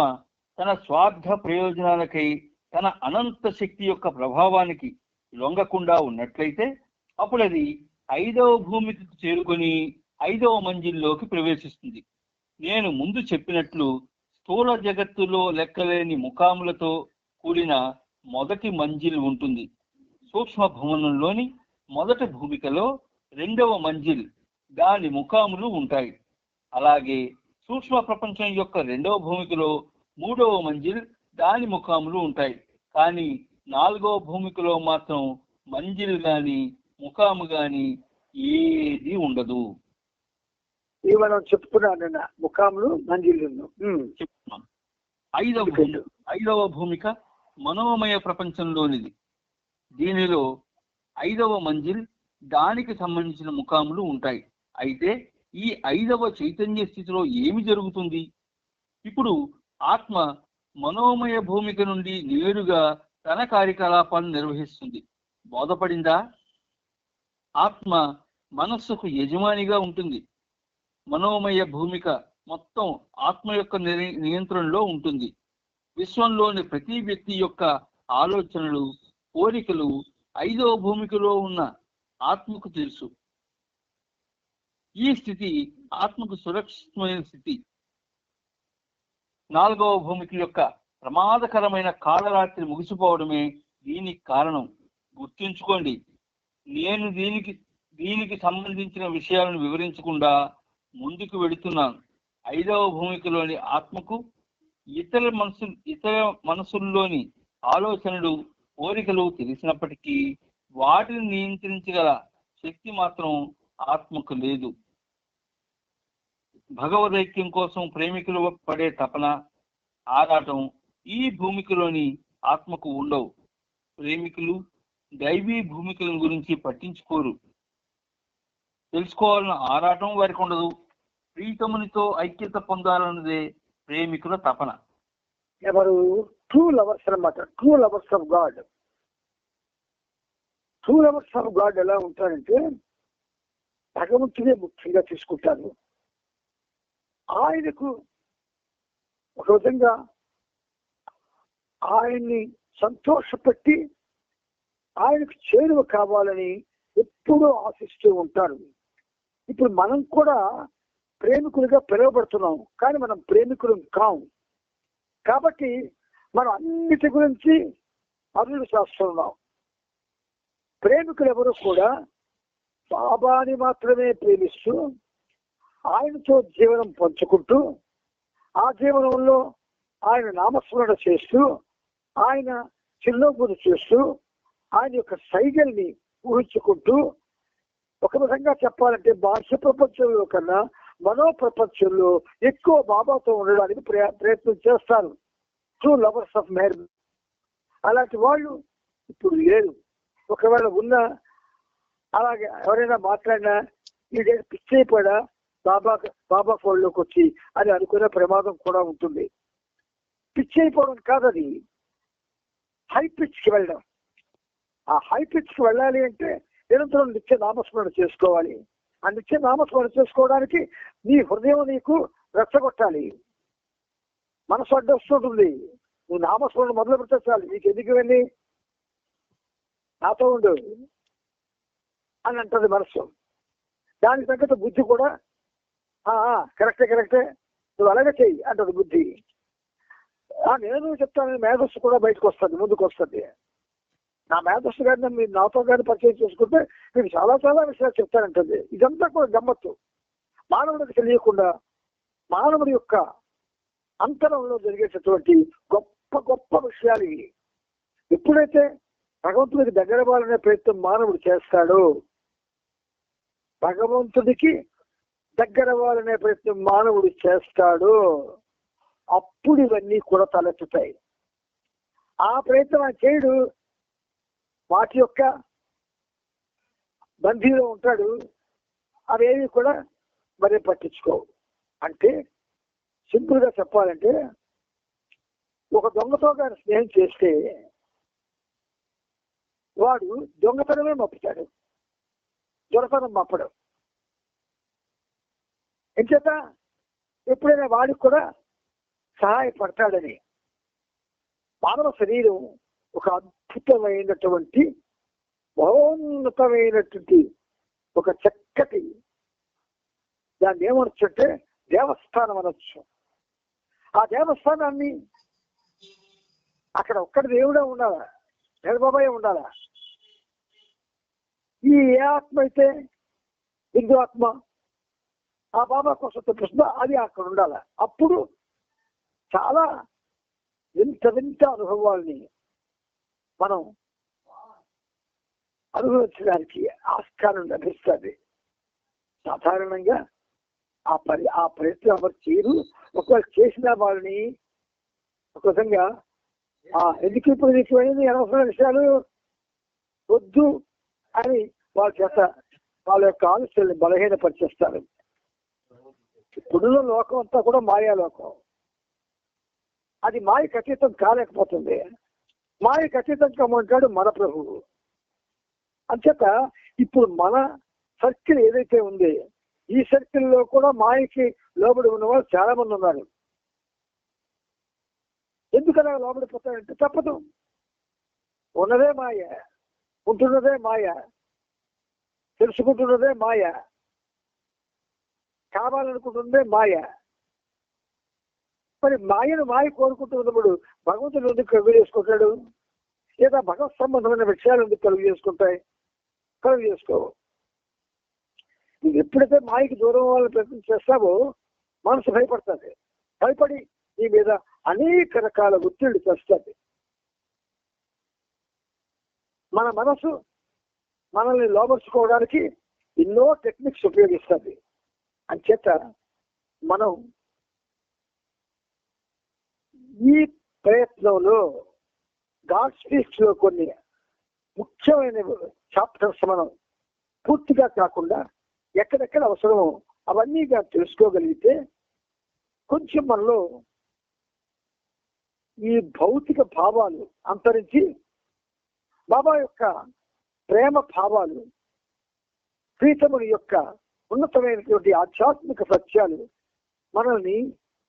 తన స్వార్థ ప్రయోజనాలకై తన అనంత శక్తి యొక్క ప్రభావానికి లొంగకుండా ఉన్నట్లయితే అప్పుడు అది 5వ భూమికి చేరుకొని 5వ మంజిల్లోకి ప్రవేశిస్తుంది. నేను ముందు చెప్పినట్లు స్థూల జగత్తులో లెక్కలేని ముఖాములతో కూడిన మొదటి మంజిల్ ఉంటుంది. సూక్ష్మ భవనంలోని మొదటి భూమికలో 2వ మంజిల్ దాని ముఖాములు ఉంటాయి. అలాగే సూక్ష్మ ప్రపంచం యొక్క 2వ భూమికలో 3వ మంజిల్ దాని ముఖాములు ఉంటాయి. కానీ 4వ భూమికలో మాత్రం మంజిల్ గాని ముఖాము గాని ఏది ఉండదు. ఇవి మనం చెప్పుకున్నాను, ముఖాములు మంజిళ్ళు చెప్తున్నాను. 5వ భూమిక మనోమయ ప్రపంచంలోనిది. దీనిలో 5వ మంజిల్ దానికి సంబంధించిన ముఖాములు ఉంటాయి. అయితే ఈ 5వ చైతన్య స్థితిలో ఏమి జరుగుతుంది? ఇప్పుడు ఆత్మ మనోమయ భూమిక నుండి నేరుగా తన కార్యకలాపాలను నిర్వహిస్తుంది. బోధపడిందా? ఆత్మ మనస్సుకు యజమానిగా ఉంటుంది. మనోమయ భూమిక మొత్తం ఆత్మ యొక్క నియంత్రణలో ఉంటుంది. విశ్వంలోని ప్రతి వ్యక్తి యొక్క ఆలోచనలు, కోరికలు 5వ భూమికలో ఉన్న ఆత్మకు తెలుసు. ఈ స్థితి ఆత్మకు సురక్షితమైన స్థితి. 4వ భూమిక యొక్క ప్రమాదకరమైన కాళరాత్రి ముగిసిపోవడమే దీనికి కారణం. గుర్తుంచుకోండి, నేను దీనికి సంబంధించిన విషయాలను వివరించకుండా ముందుకు వెళుతున్నాను. 5వ భూమికలోని ఆత్మకు ఇతర మనసుల్లోని ఆలోచనలు, కోరికలు తెలిసినప్పటికీ వాటిని నియంత్రించగల శక్తి మాత్రం ఆత్మకు లేదు. భగవదైక్యం కోసం ప్రేమికులు పడే తపన, ఆరాటం ఈ భూమికలోని ఆత్మకు ఉండవు. ప్రేమికులు దైవీ భూమికల గురించి పట్టించుకోరు. తెలుసుకోవాలన్న ఆరాటం వారికి ఉండదు. ప్రీతమునితో ఐక్యత పొందాలన్నదే ప్రేమికుల తపన. ఎవరు? ట్రూ లవర్స్ అన్నమాట. True lovers of God. True lovers of God ఎలా ఉంటారంటే భగవంతుడే ముఖ్యంగా తీసుకుంటారు. ఆయనకు ఒక విధంగా ఆయన్ని సంతోషపెట్టి ఆయనకు చేరువ కావాలని ఎప్పుడూ ఆశిస్తూ ఉంటారు. ఇప్పుడు మనం కూడా ప్రేమికులుగా పిలువబడుతున్నాం, కానీ మనం ప్రేమికులు కాం. కాబట్టి మనం అన్నిటి గురించి అరులు చేస్తున్నాం. ప్రేమికులు ఎవరు కూడా బాబాని మాత్రమే ప్రేమిస్తూ ఆయనతో జీవనం పంచుకుంటూ ఆ జీవనంలో ఆయన నామస్మరణ చేస్తూ ఆయన చిరునవ్వును చేస్తూ ఆయన యొక్క సైగల్ని ఊహించుకుంటూ, ఒక విధంగా చెప్పాలంటే బాహ్య ప్రపంచంలో కన్నా మనో ప్రపంచంలో ఎక్కువ బాబాతో ఉండడానికి ప్రయత్నం చేస్తారు. True lovers of Meher. అలాంటి వాళ్ళు ఇప్పుడు లేరు. ఒకవేళ ఉన్నా అలాగే ఎవరైనా మాట్లాడినా ఈ పిచ్చి అయిపోయా బాబా ఫోన్లోకి వచ్చి అని అనుకునే ప్రమాదం కూడా ఉంటుంది. పిచ్చి అయిపోవడం కాదు, అది హై పిచ్కి వెళ్ళడం. ఆ హై పిచ్కి వెళ్ళాలి అంటే నిరంతరం నిత్య నామస్మరణ చేసుకోవాలి. ఆ నిత్య నామస్మరణ చేసుకోవడానికి నీ హృదయం నీకు రెచ్చగొట్టాలి. మనసు అడ్డొస్తుంటుంది. నువ్వు నామస్మరణ మొదలు పెడితే చాలు, నీకు ఎందుకు వెళ్ళి నాతో ఉండు అని అంటది మనసు. దానికి తగ్గట్టు బుద్ధి కూడా కరెక్టే నువ్వు అలాగే చెయ్యి అంటది బుద్ధి. నేను చెప్తాను, మేధస్సు కూడా బయటకు వస్తుంది, ముందుకు వస్తుంది. నా మేధస్సు గారిని మీరు నాతో గారిని పరిచయం చేసుకుంటే మీకు చాలా చాలా విషయాలు చెప్తానంటుంది. ఇదంతా కూడా గమ్మత్తు. మానవుడికి తెలియకుండా మానవుడి యొక్క అంతరంలో జరిగేటటువంటి గొప్ప గొప్ప విషయాలు ఇవి. ఎప్పుడైతే భగవంతుడికి దగ్గర అవ్వాలనే ప్రయత్నం మానవుడు చేస్తాడో, భగవంతుడికి దగ్గర అవ్వాలనే ప్రయత్నం మానవుడు చేస్తాడో, అప్పుడు ఇవన్నీ కూడా తలెత్తుతాయి. ఆ ప్రయత్నం ఆయన చేయడు, వాటి యొక్క బందీలో ఉంటాడు. అవేవి కూడా మరి పట్టించుకోవు. అంటే సింపుల్ గా చెప్పాలంటే ఒక దొంగతో గారు స్నేహం చేస్తే వాడు దొంగతనమే మప్పుతాడు, దొరతనం మప్పడు. ఎంచేత ఎప్పుడైనా వాడికి కూడా సహాయపడతాడని. మానవ శరీరం ఒక అద్భుతమైనటువంటి మహోన్నతమైనటువంటి ఒక చక్కటి, దాన్ని ఏమనొచ్చంటే దేవస్థానం అనొచ్చు. ఆ దేవస్థానాన్ని అక్కడ ఒక్కటి దేవుడే ఉండాలా, బాబాయే ఉండాలా. ఈ ఏ ఆత్మ అయితే హిందూ ఆత్మ ఆ బాబా కోసం తప్పిస్తుందో అది అక్కడ ఉండాలి. అప్పుడు చాలా వింత వింత అనుభవాల్ని మనం అనుభవించడానికి ఆస్కారం లభిస్తుంది. సాధారణంగా ఆ ప్రయత్నం ఎవరు చేయరు. ఒకవేళ చేసిన వాళ్ళని ఒక విధంగా ఎందుకు ఇప్పుడు నీకు అనేది అనవసరమైన విషయాలు వద్దు అని వాళ్ళ చేత వాళ్ళ యొక్క ఆలోచనల్ని బలహీనపరిచేస్తారు. ఇప్పుడున్న లోకం అంతా కూడా మాయాలోకం. అది మాయకు అతీతం కాలేకపోతుంది. మాయకు అతీతం కమ్మంటాడు మన ప్రభువు. అంచేత ఇప్పుడు మన సర్కిల్ ఏదైతే ఉంది, ఈ సర్కిల్లో కూడా మాయకి లోబడి ఉన్న వాళ్ళు చాలా మంది ఉన్నారు. ఎందుకలా లోబడిపోతారంటే తప్పదు. ఉన్నదే మాయ, ఉంటున్నదే మాయ, తెలుసుకుంటున్నదే మాయ, కావాలనుకుంటుందే మాయ. మరి మాయ కోరుకుంటున్నప్పుడు భగవంతుడు ఎందుకు కలుగు చేసుకుంటాడు? లేదా భగవత్ సంబంధమైన విషయాలు ఎందుకు కలుగు చేసుకుంటాయి? కలుగు చేసుకోవు. నువ్వు ఎప్పుడైతే మాయకి దూరం వాళ్ళని ప్రయత్నం చేస్తావో మనసు భయపడుతుంది. భయపడి నీ మీద అనేక రకాల ఒత్తిడి తెస్తుంది. మన మనసు మనల్ని లోపరుచుకోవడానికి ఎన్నో టెక్నిక్స్ ఉపయోగిస్తుంది. అంచేత మనం ఈ ప్రయత్నంలో గాడ్ స్పీక్స్ లో కొన్ని ముఖ్యమైన చాప్టర్స్ మనం పూర్తిగా కాకుండా ఎక్కడెక్కడ అవసరమో అవన్నీ తెలుసుకోగలిగితే కొంచెం మనలో ఈ భౌతిక భావాలు అంతరించి బాబా యొక్క ప్రేమ భావాలు, ప్రీతముని యొక్క ఉన్నతమైనటువంటి ఆధ్యాత్మిక సత్యాలు మనల్ని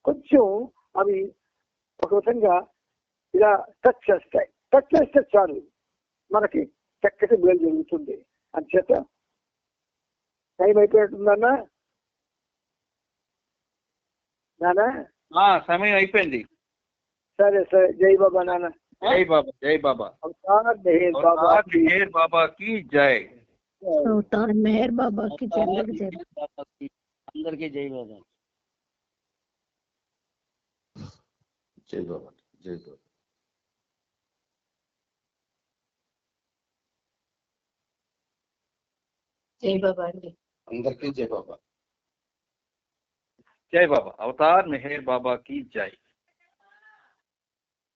కొంచెం అవి ఒక విధంగా ఇలా టచ్ చేస్తాయి. టచ్ చేస్తే చాలు మనకి చక్కటి మేలు జరుగుతుంది. అంచేత టైం అయిపోతుందన్నా నానా? సమయం అయిపోయింది. సరే సరే. జై బాబా నాన్న. జై బాబా. జై బాబా. మెహర్ బాబా की जय. మెహర్ బాబా की जय. అందరికీ జై బాబా. జై బాబా. జై బాబా. జై బాబా అండి. అందరికీ జై బాబా. जय बाबा. अवतार मेहर बाबा की जय.